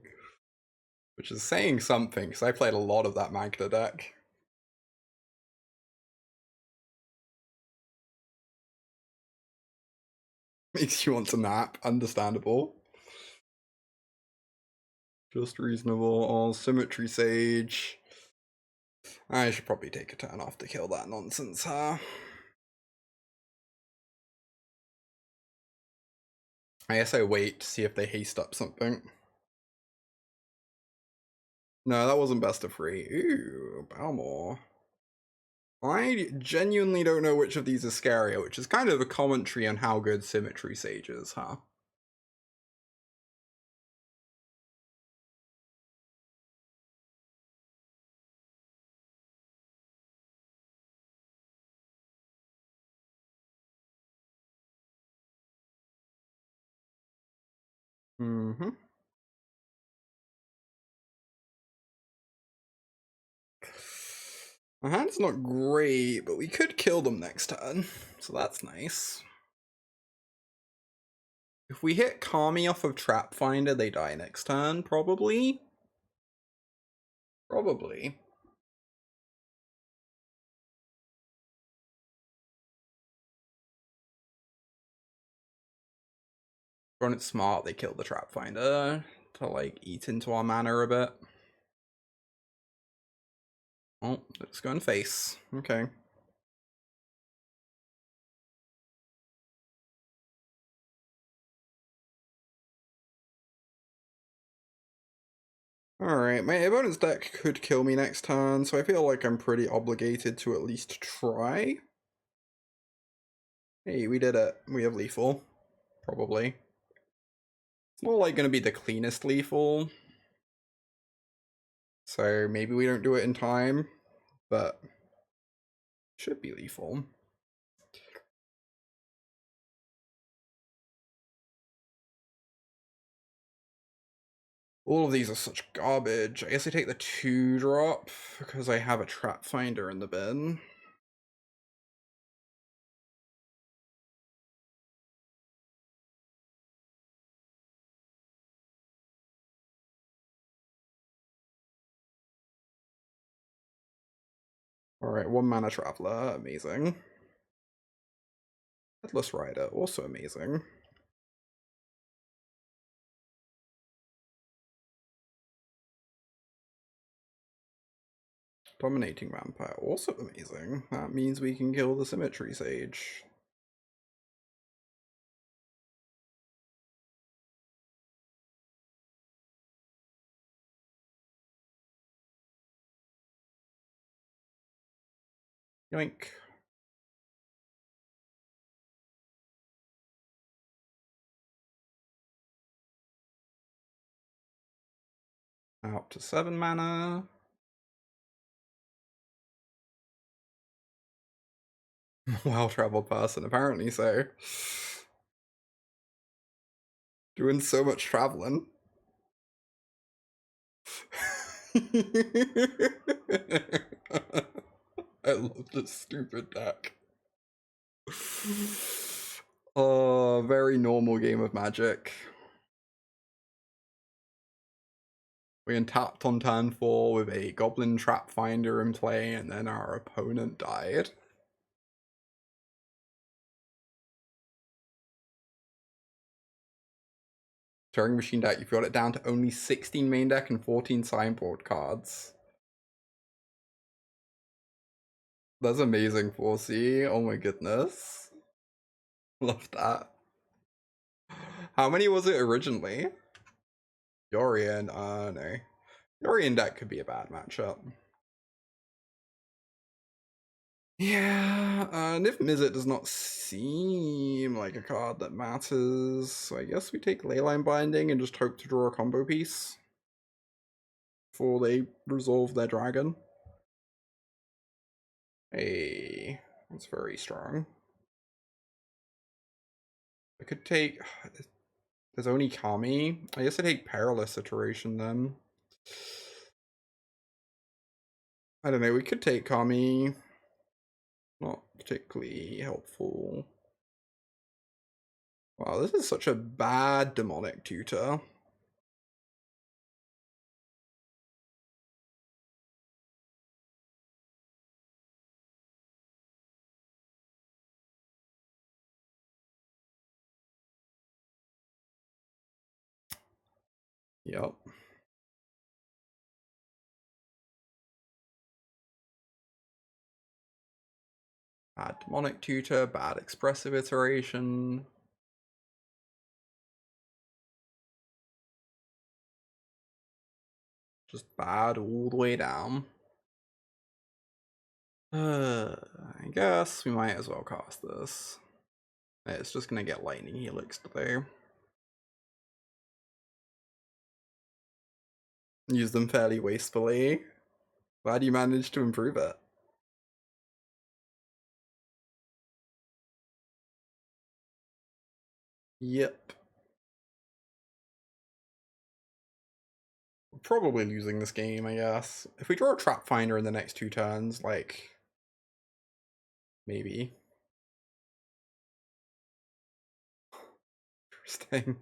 Which is saying something, because I played a lot of that Magda deck. Makes you want to nap. Understandable. Just reasonable. Oh, Symmetry Sage. I should probably take a turn off to kill that nonsense, huh? I guess I wait to see if they haste up something. No, that wasn't best of 3. Ooh, Balmor. I genuinely don't know which of these is scarier, which is kind of a commentary on how good Symmetry Sage is, huh? Mm-hmm. My hand's not great, but we could kill them next turn, so that's nice. If we hit Kami off of Trap Finder, they die next turn, probably? Probably. When it's smart, they kill the Trap Finder to, like, eat into our mana a bit. Oh, let's go in face. Okay. Alright, my opponent's deck could kill me next turn, so I feel like I'm pretty obligated to at least try. Hey, we did it. We have lethal. Probably. It's not like gonna be the cleanest lethal. So maybe we don't do it in time, but should be lethal. All of these are such garbage. I guess I take the 2-drop because I have a Trap Finder in the bin. Alright, 1 mana Traveler, amazing. Headless Rider, also amazing. Dominating Vampire, also amazing. That means we can kill the Symmetry Sage. Yoink. Out to 7 mana. Well-traveled person, apparently so. Doing so much traveling. I love this stupid deck. Oh, very normal game of Magic. We untapped on turn 4 with a Goblin Trap Finder in play, and then our opponent died. Turing Machine deck, you've got it down to only 16 main deck and 14 sideboard cards. That's amazing, 4C. Oh my goodness. Love that. How many was it originally? Yorion, no. Yorion deck could be a bad matchup. Yeah, Nif Mizzet does not seem like a card that matters, so I guess we take Leyline Binding and just hope to draw a combo piece before they resolve their dragon. Hey, that's very strong. I could take... There's only Kami. I guess I take Perilous Iteration then. I don't know, we could take Kami. Not particularly helpful. Wow, this is such a bad demonic tutor. Yep. Bad demonic tutor, bad expressive iteration. Just bad all the way down. I guess we might as well cast this. It's just gonna get lightning helix today. Use them fairly wastefully. Glad you managed to improve it. Yep. We're probably losing this game, I guess. If we draw a Trap Finder in the next 2 turns, like... maybe. Interesting.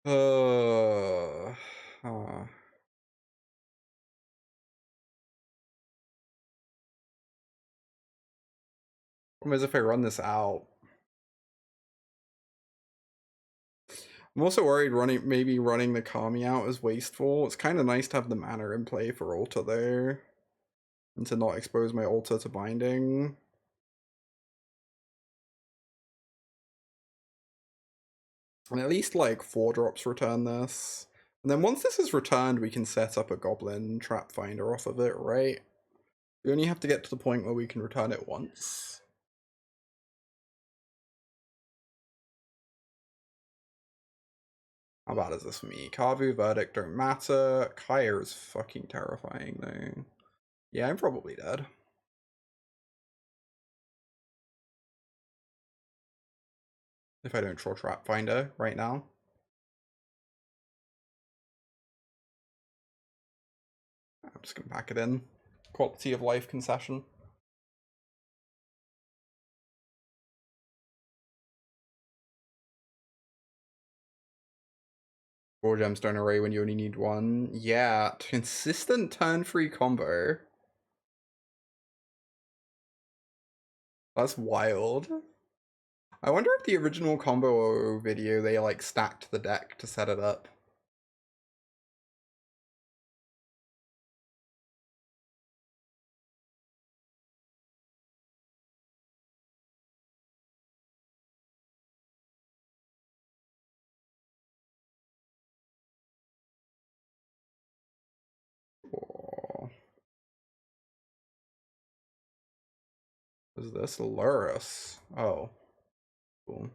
Uh, uh, What is if I run this out? I'm also worried maybe running the Kami out is wasteful. It's kind of nice to have the mana in play for Alta there. And to not expose my Alta to binding. And at least like 4-drops return this. And then once this is returned, we can set up a Goblin Trap Finder off of it, right? We only have to get to the point where we can return it once. How bad is this for me? Kavu, Verdict don't matter. Kaya is fucking terrifying though. Yeah, I'm probably dead. If I don't draw Trap Finder right now. I'm just gonna pack it in. Quality of life concession. 4 gemstone array when you only need 1. Yeah, consistent turn-free combo. That's wild. I wonder if the original combo video they like stacked the deck to set it up. Oh. What is this? Lurus. Oh. Cool.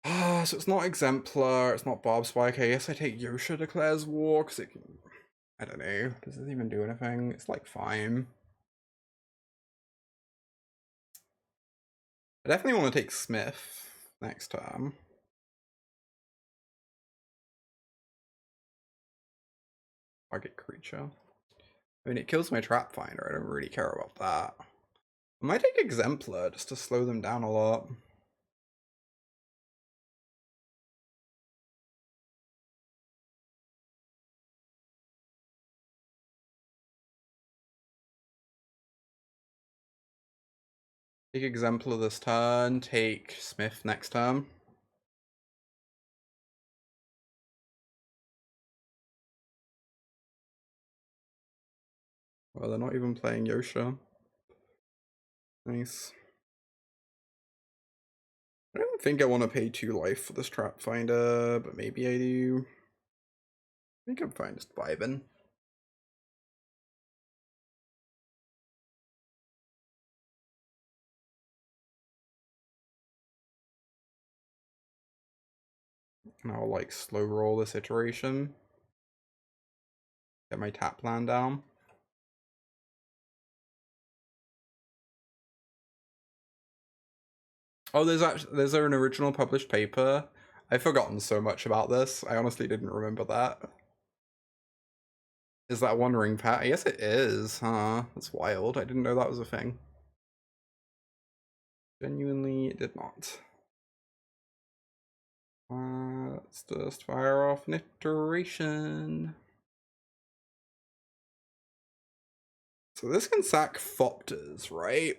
Ah, so it's not Exemplar, it's not Bob Spike. I guess I take Yosha Declares War, because it can... I don't know. Does this even do anything? It's like fine. I definitely want to take Smith next time. Target creature. I mean, it kills my Trap Finder. I don't really care about that. I might take Exemplar just to slow them down a lot. Take Exemplar this turn, take Smith next turn. Well, they're not even playing Yosha. Nice. I don't think I want to pay 2 life for this Trap Finder, but maybe I do. I think I'm fine just vibing. And I'll like slow roll this iteration. Get my tap plan down. Oh, there's an original published paper. I've forgotten so much about this. I honestly didn't remember that. Is that one ring pat? Yes, it is, huh? That's wild. I didn't know that was a thing. Genuinely did not. Let's just fire off an iteration. So this can sack Thopters, right?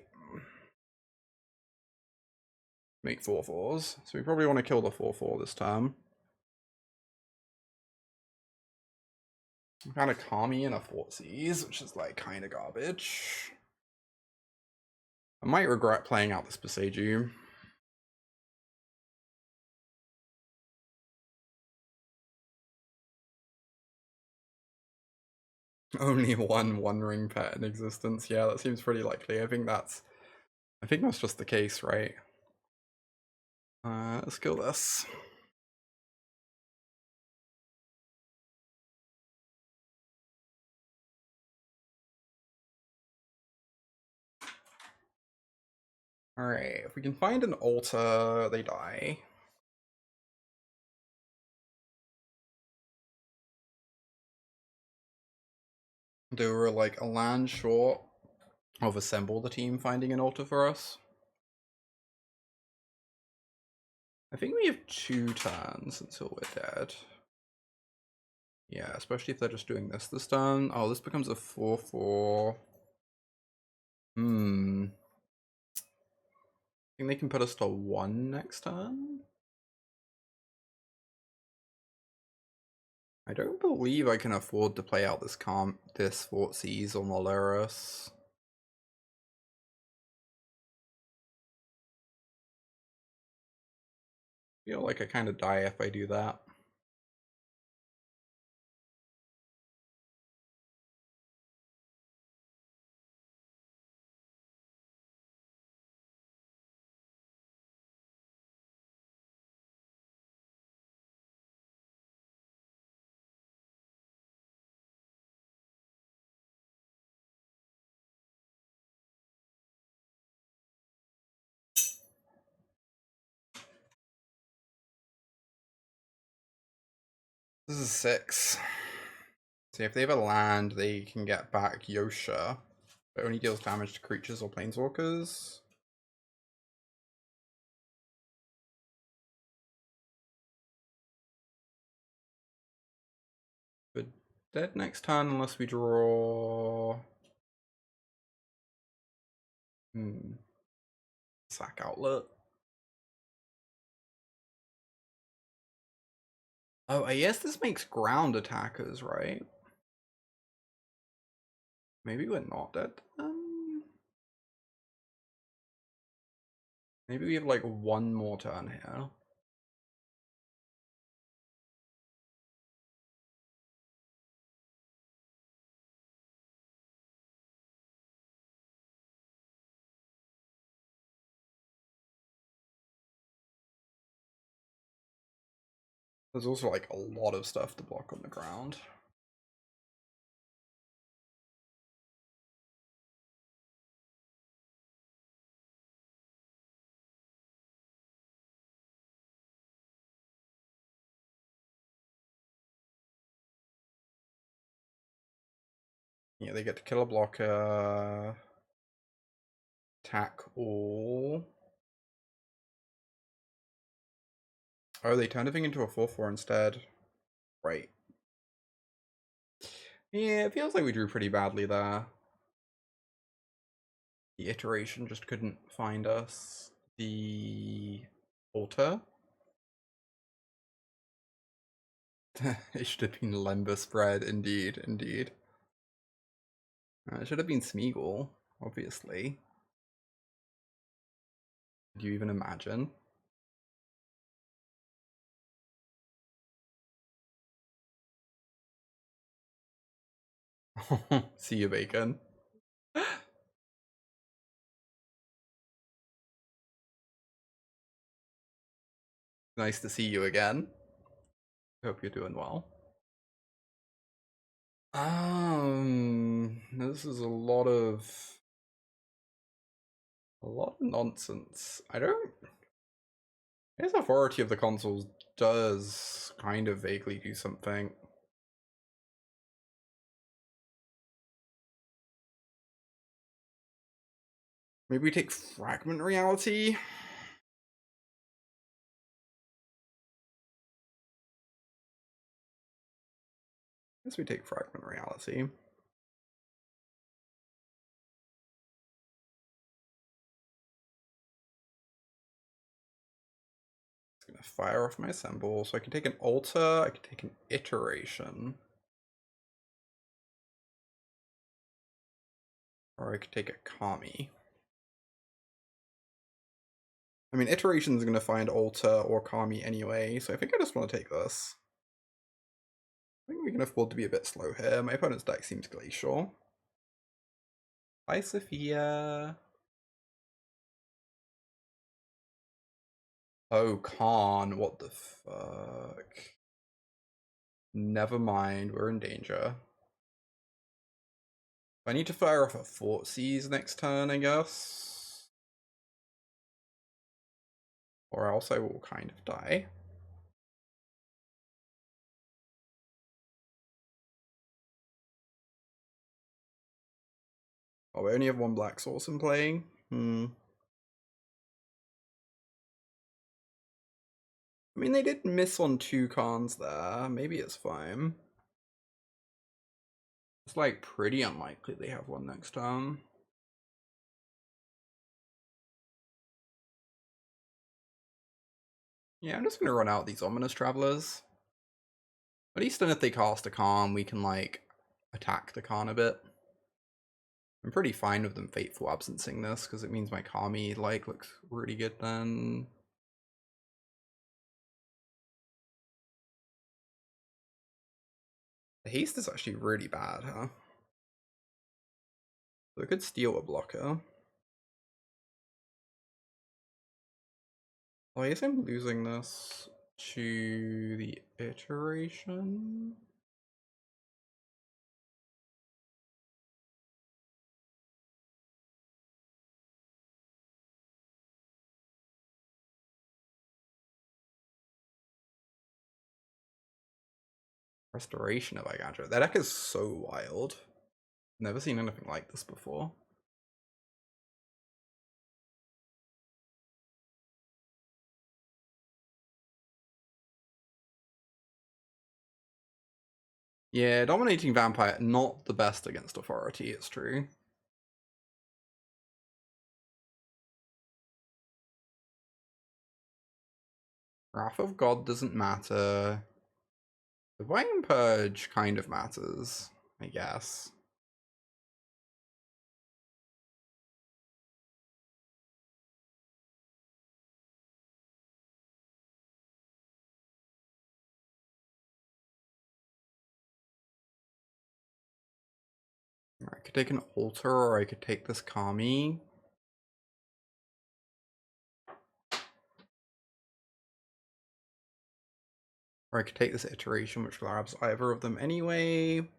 make 4/4s. So we probably want to kill the 4/4 this turn. Kind of Kami in a Fortsies, which is like kind of garbage. I might regret playing out this Beseiju. Only one ring pet in existence. Yeah, that seems pretty likely. I think that's just the case, right? Let's kill this. Alright, if we can find an altar, they die. They were like a land short of assemble the team finding an altar for us. I think we have 2 turns until we're dead. Yeah, especially if they're just doing this turn. Oh, this becomes a 4/4. I think they can put us to 1 next turn? I don't believe I can afford to play out this Fort Seas on Molaris. I feel like I kind of die if I do that. This is 6. See, if they have a land, they can get back Yosha. It only deals damage to creatures or planeswalkers. We're dead next turn unless we draw... Sack Outlet. Oh, I guess this makes ground attackers, right? Maybe we're not dead then? Maybe we have like 1 more turn here. There's also like a lot of stuff to block on the ground. Yeah, they get to kill a blocker. Attack all. Oh, they turned everything into a 4/4 instead. Right. Yeah, it feels like we drew pretty badly there. The iteration just couldn't find us. The altar. It should have been Lemba spread, indeed, indeed. It should have been Smeagol, obviously. Could you even imagine? See you, Bacon. Nice to see you again. Hope you're doing well. This is a lot of nonsense. I guess Authority of the Consuls does kind of vaguely do something. Maybe we take Fragment Reality? I guess we take Fragment Reality. fire off my symbol. So I can take an altar, I can take an iteration. Or I could take a Kami. I mean, iteration's going to find altar or Kami anyway, so I think I just want to take this. I think we can afford to be a bit slow here. My opponent's deck seems glacial. Bye, Sophia. Oh, Khan, what the fuck? Never mind, we're in danger. I need to fire off a Fort Seize next turn, I guess. Or else I will kind of die. Oh, we only have one black source in playing. I mean, they did miss on 2 Khans there. Maybe it's fine. It's like pretty unlikely they have one next turn. Yeah, I'm just gonna run out these Ominous Travelers. At least then if they cast a Khan, we can like attack the Khan a bit. I'm pretty fine with them Fateful Absencing this, because it means my Kami like looks really good then. The haste is actually really bad, huh? So it could steal a blocker. Oh, I guess I'm losing this to the iteration. Restoration of Igadra. That deck is so wild. Never seen anything like this before. Yeah, Dominating Vampire, not the best against Authority, it's true. Wrath of God doesn't matter. Divine Purge kind of matters, I guess. I could take an altar, or I could take this Kami. Or I could take this iteration, which grabs either of them anyway.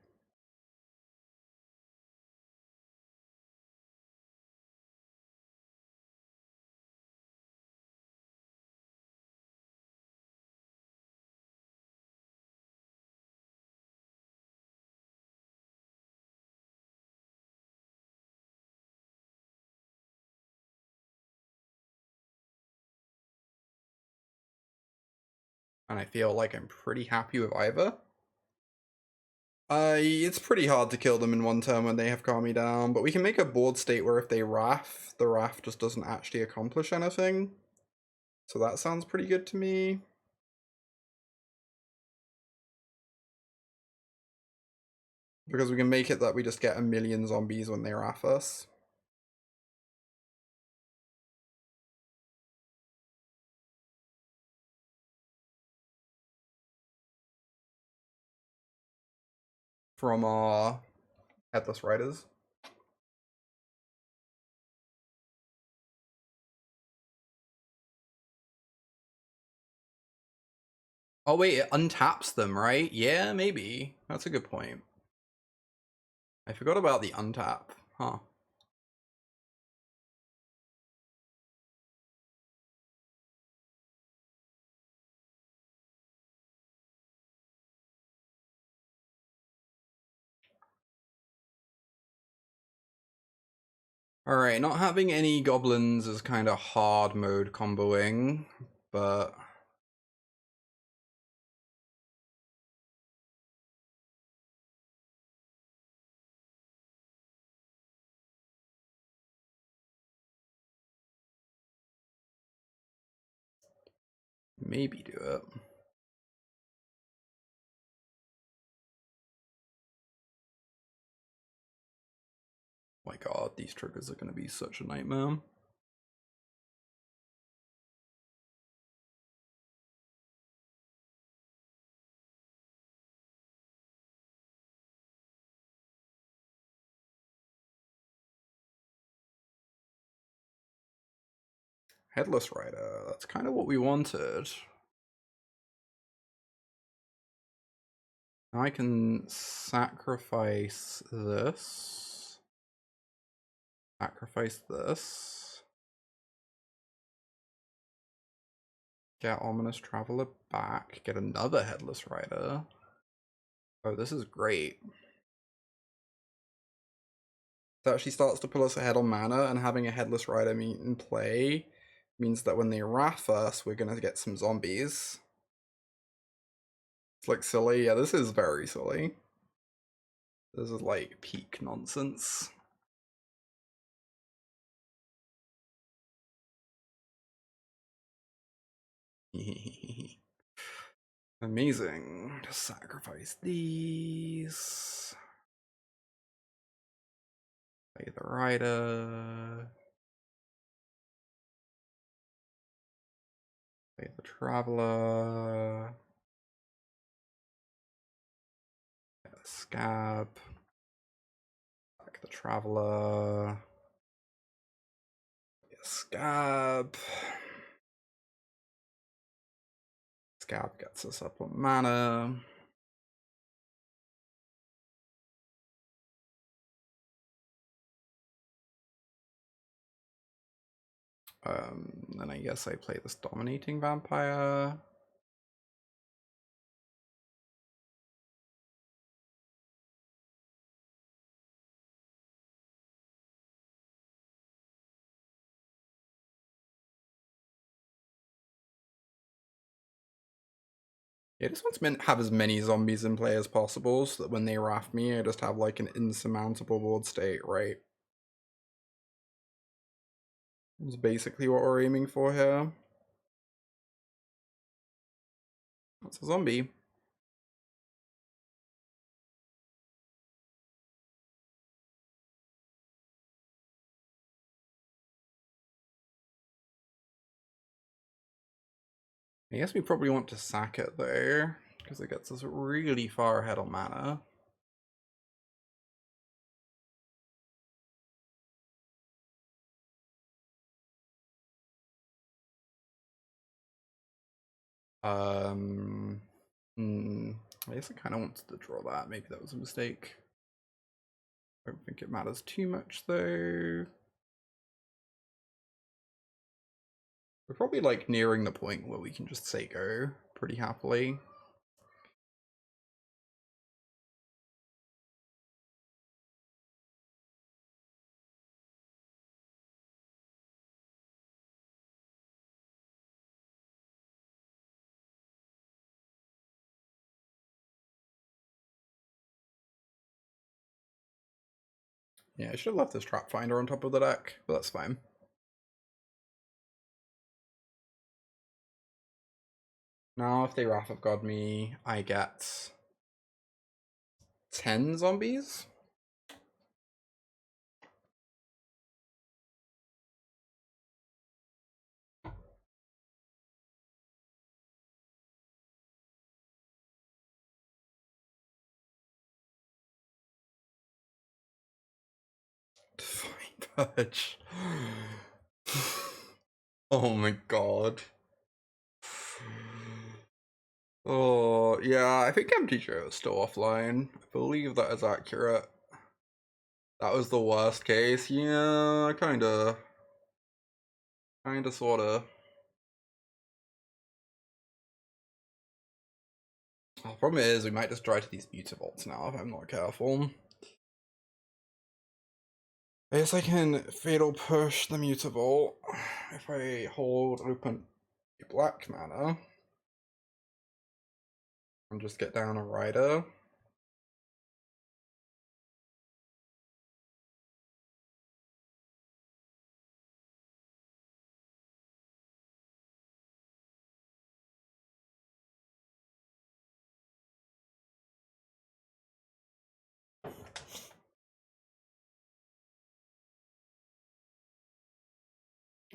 And I feel like I'm pretty happy with either. It's pretty hard to kill them in one turn when they have Kami down, but we can make a board state where if they Wrath, the Wrath just doesn't actually accomplish anything. So that sounds pretty good to me. Because we can make it that we just get a million zombies when they Wrath us. From our Headless Riders. Oh wait, it untaps them, right? Yeah, maybe. That's a good point. I forgot about the untap. Huh. Alright, not having any goblins is kind of hard mode comboing, but maybe do it. My god, these triggers are going to be such a nightmare. Headless Rider, that's kind of what we wanted. Now I can sacrifice this. Sacrifice this. Get Ominous Traveler back. Get another Headless Rider. Oh, this is great. That actually starts to pull us ahead on mana, and having a Headless Rider in play means that when they wrath us, we're gonna get some zombies. It's like silly. Yeah, this is very silly. This is like peak nonsense. Amazing. Just sacrifice these. Play the rider. Play the traveler. Play the scab. Back the traveler. Play the scab. Scab gets us up on mana. Then I guess I play this dominating vampire. Yeah, this one's meant to have as many zombies in play as possible, so that when they wrath me, I just have like an insurmountable board state, right? That's basically what we're aiming for here. That's a zombie. I guess we probably want to sack it though, because it gets us really far ahead on mana. I guess I kind of wanted to draw that. Maybe that was a mistake. I don't think it matters too much though. We're probably like nearing the point where we can just say go pretty happily. Yeah, I should have left this trap finder on top of the deck, but that's fine. Now if they Wrath of God me, I get 10 zombies? Fine, Purge. Oh my god. Oh, yeah, I think Empty Show is still offline. I believe that is accurate. That was the worst case. Yeah, kinda. Kinda, sorta. The problem is, we might just dry to these Mutavaults now if I'm not careful. I guess I can Fatal Push the Mutavault if I hold open a black mana and just get down a Rider.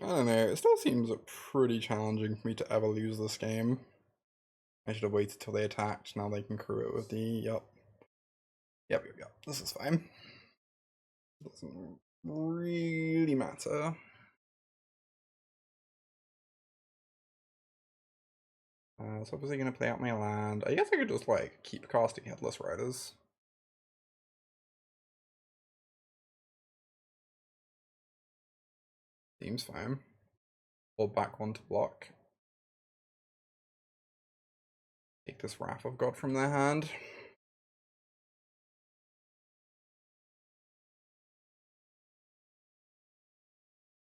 I don't know, it still seems pretty challenging for me to ever lose this game. I should have waited till they attacked, now they can crew it with the, yep. Yep, this is fine. Doesn't really matter. So obviously gonna play out my land. I guess I could just like keep casting Headless Riders. Seems fine. Or back one to block. Take this Wrath of God from their hand.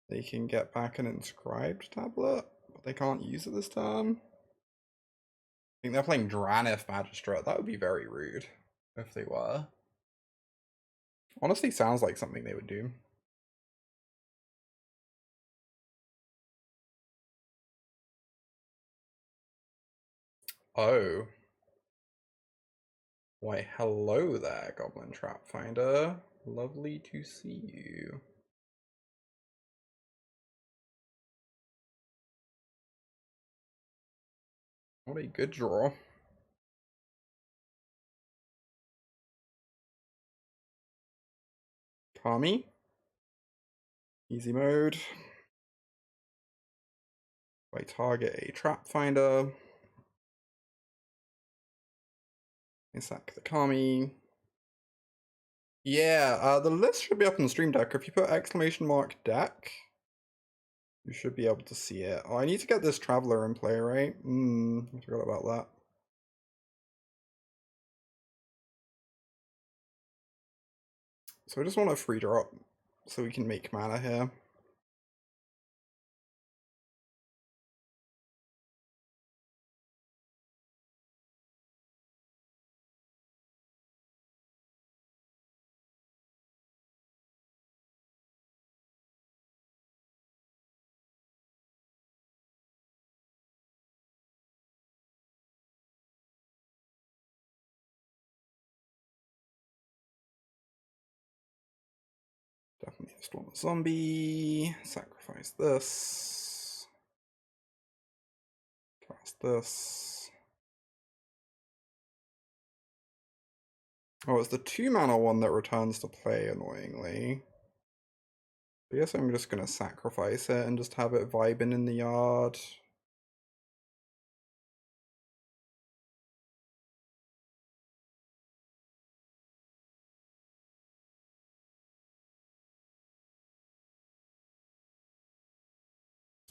They can get back an inscribed tablet, but they can't use it this turn. I think they're playing Dranith Magistrate. That would be very rude if they were. Honestly, sounds like something they would do. Oh. Why, hello there, Goblin Trap Finder. Lovely to see you. What a good draw. Kami. Easy mode. I target a Trap Finder. I sack the Kami. Yeah, the list should be up on the stream deck. If you put !deck, you should be able to see it. Oh, I need to get this Traveler in play, right? I forgot about that. So I just want a free drop so we can make mana here. Definitely just want a zombie. Sacrifice this. Cast this. Oh, it's the 2-mana one that returns to play, annoyingly. I guess I'm just gonna sacrifice it and just have it vibing in the yard.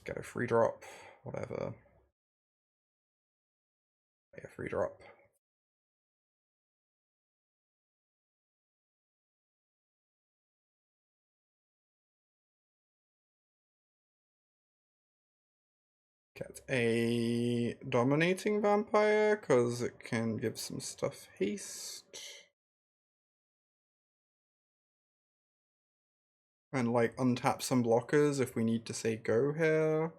Get a free drop, whatever. Get a free drop. Get a dominating vampire, because it can give some stuff haste. And like untap some blockers if we need to say go here.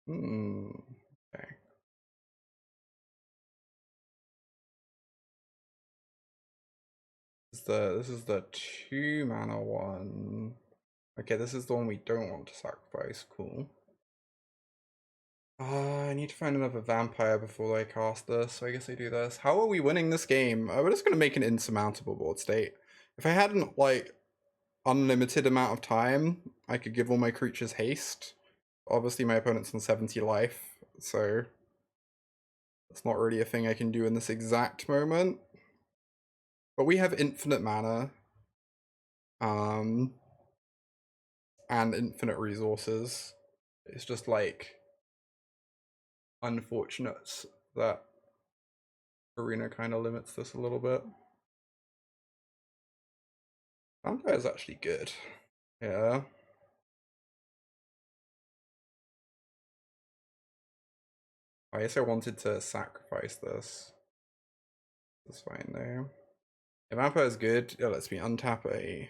Okay. This is the 2-mana one. Okay, this is the one we don't want to sacrifice. Cool. I need to find another vampire before I cast this, so I guess I do this. How are we winning this game? We're just gonna make an insurmountable board state. If I hadn't, like, unlimited amount of time, I could give all my creatures haste. Obviously, my opponent's on 70 life, so that's not really a thing I can do in this exact moment. But we have infinite mana. And infinite resources. It's just like unfortunate that Arena kind of limits this a little bit. Vampire is actually good. Yeah. I guess I wanted to sacrifice this. That's fine though. If Vampire is good, it lets me untap a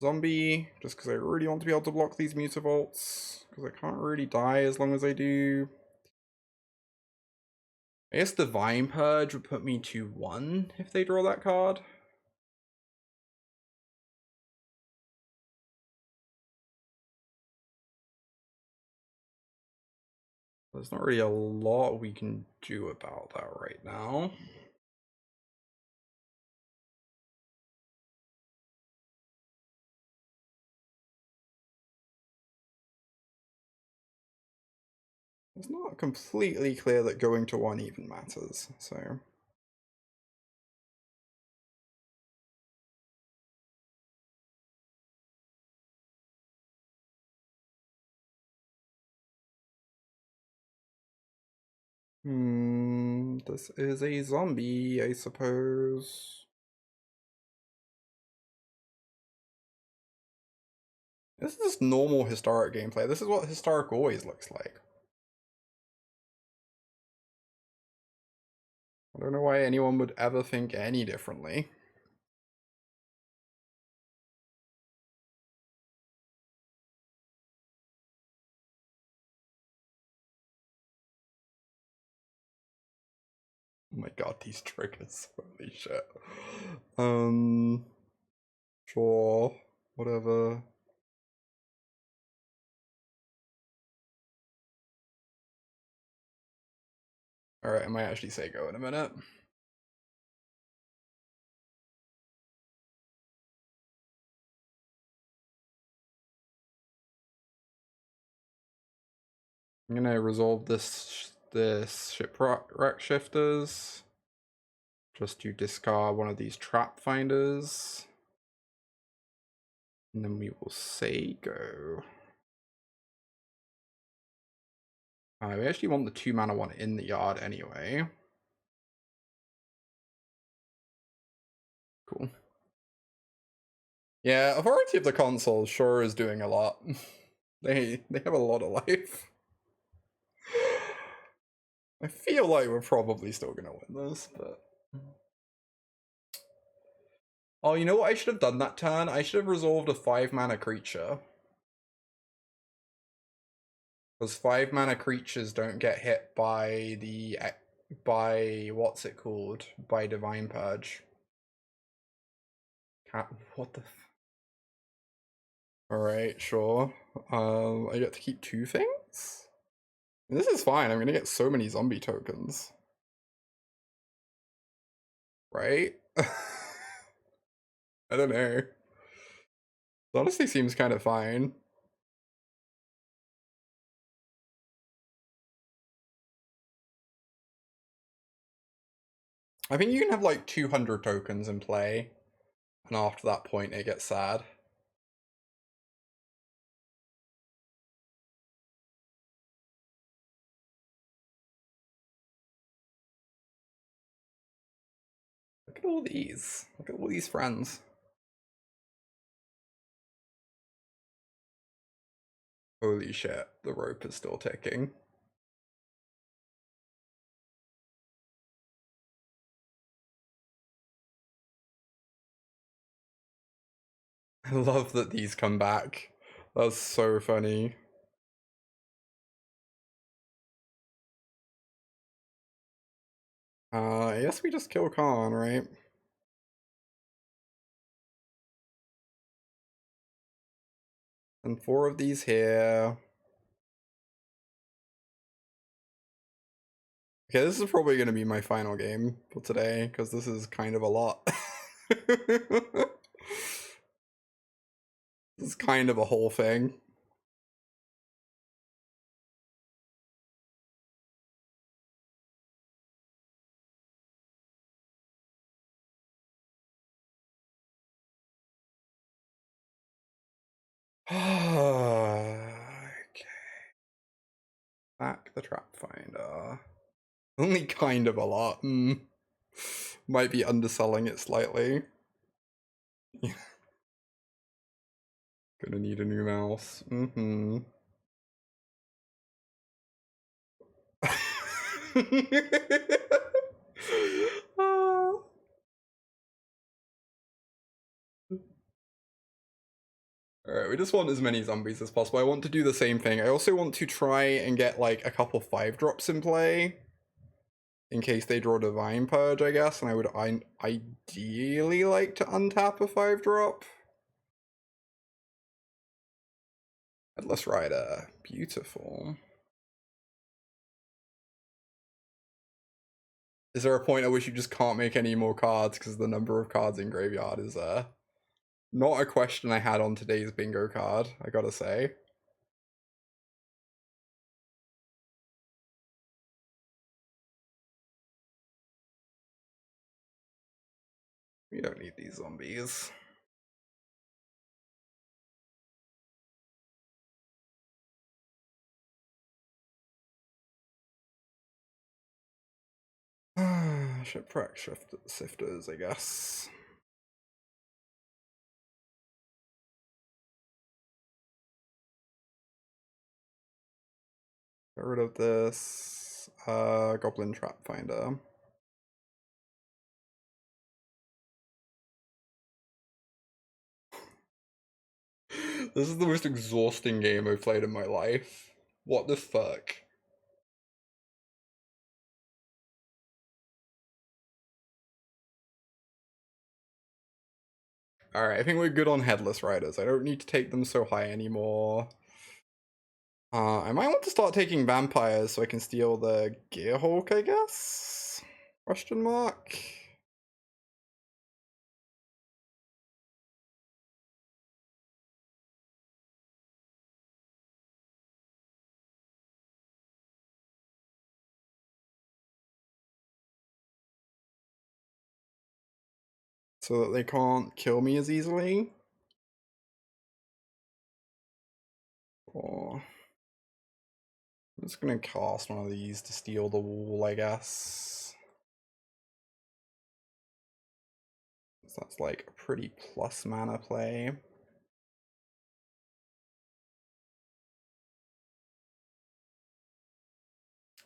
zombie, just because I really want to be able to block these mutavolts, because I can't really die as long as I do. I guess Divine Purge would put me to 1 if they draw that card. There's not really a lot we can do about that right now. It's not completely clear that going to 1 even matters, so... This is a zombie, I suppose. This is just normal historic gameplay. This is what historic always looks like. I don't know why anyone would ever think any differently. Oh my god, these triggers. Holy shit. Sure. Whatever. Alright, I might actually say go in a minute. I'm gonna resolve this shipwreck shifters. Just to discard one of these trap finders. And then we will say go. We actually want the 2 mana one in the yard anyway. Cool. Yeah, Authority of the Console sure is doing a lot. They have a lot of life. I feel like we're probably still gonna win this, but... Oh, you know what I should have done that turn? I should have resolved a 5 mana creature. Because 5 mana creatures don't get hit by the... by... what's it called? By Divine Purge. What the... Alright, sure. I get to keep 2 things? This is fine, I'm gonna get so many zombie tokens. Right? I don't know. It honestly seems kind of fine. I think you can have like 200 tokens in play, and after that point it gets sad. Look at all these. Look at all these friends. Holy shit, the rope is still ticking. I love that these come back. That's so funny. I guess we just kill Khan, right? And 4 of these here. Okay, this is probably going to be my final game for today, because this is kind of a lot. This is kind of a whole thing. Okay. Back the trap finder. Only kind of a lot. Might be underselling it slightly. Gonna need a new mouse. Alright, we just want as many zombies as possible. I want to do the same thing. I also want to try and get like a couple 5-drops in play. In case they draw Divine Purge, I guess. And I would ideally like to untap a 5-drop. Headless Rider. Beautiful. Is there a point at which you just can't make any more cards because the number of cards in graveyard is not a question I had on today's bingo card, I gotta say. We don't need these zombies. Shipwreck sifters, I guess. Get rid of this. Goblin Trap Finder. This is the most exhausting game I've played in my life. What the fuck? Alright, I think we're good on Headless Riders. I don't need to take them so high anymore. I might want to start taking vampires so I can steal the Gearhawk, I guess? Question mark? So that they can't kill me as easily? Or... I'm just gonna cast one of these to steal the wall, I guess. So that's like a pretty plus mana play.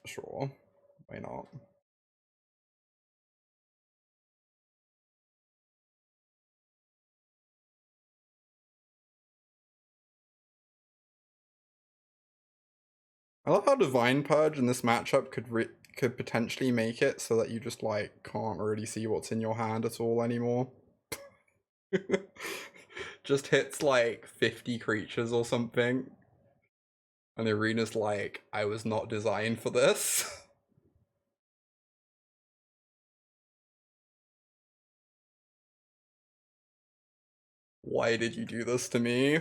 Sure, why not? I love how Divine Purge in this matchup could potentially make it so that you just like can't really see what's in your hand at all anymore. Just hits like 50 creatures or something. And the arena's like, I was not designed for this. Why did you do this to me?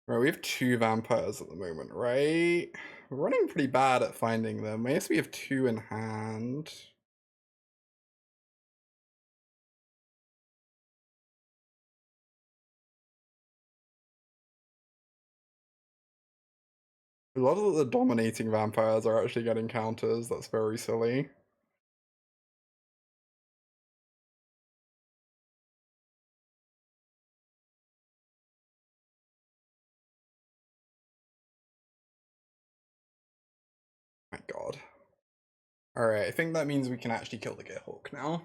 Right, we have 2 vampires at the moment, right? We're running pretty bad at finding them. I guess we have 2 in hand. I love that the dominating vampires are actually getting counters. That's very silly. My god. Alright, I think that means we can actually kill the Gearhawk now.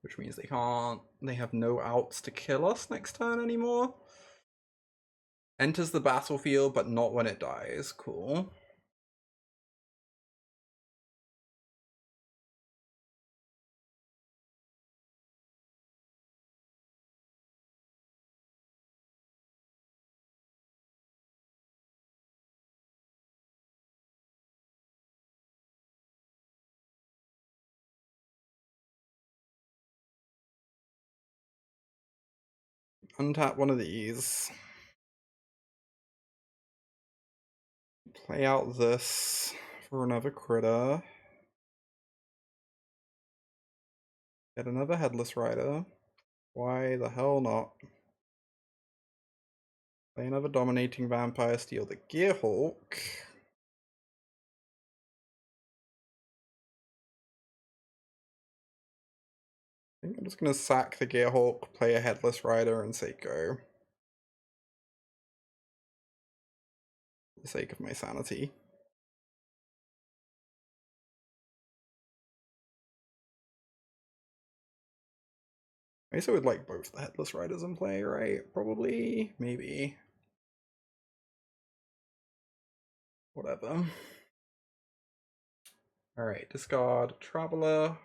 Which means they have no outs to kill us next turn anymore. Enters the battlefield, but not when it dies. Cool. Untap one of these. Play out this for another critter. Get another Headless Rider. Why the hell not? Play another Dominating Vampire, steal the Gearhawk. I think I'm just gonna sack the Gearhawk, play a Headless Rider, and say go. For the sake of my sanity. I guess I would like both the Headless Riders in play, right? Probably, maybe. Whatever. Alright, discard Traveler.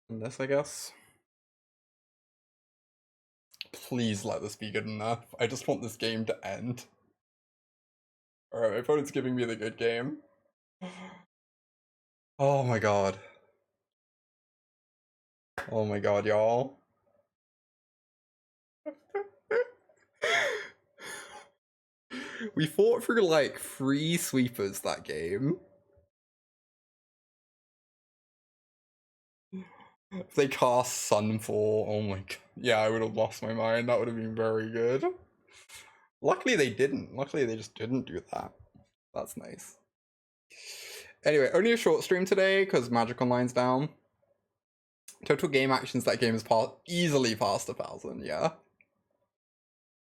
And this, I guess. Please let this be good enough. I just want this game to end. Alright, my opponent's giving me the good game. Oh my god. Oh my god, y'all. We fought through like 3 sweepers that game. If they cast Sunfall, oh my god. Yeah, I would have lost my mind. That would have been very good. Luckily they didn't. Luckily they just didn't do that. That's nice. Anyway, only a short stream today because Magic Online's down. Total game actions that game is easily past 1,000, yeah.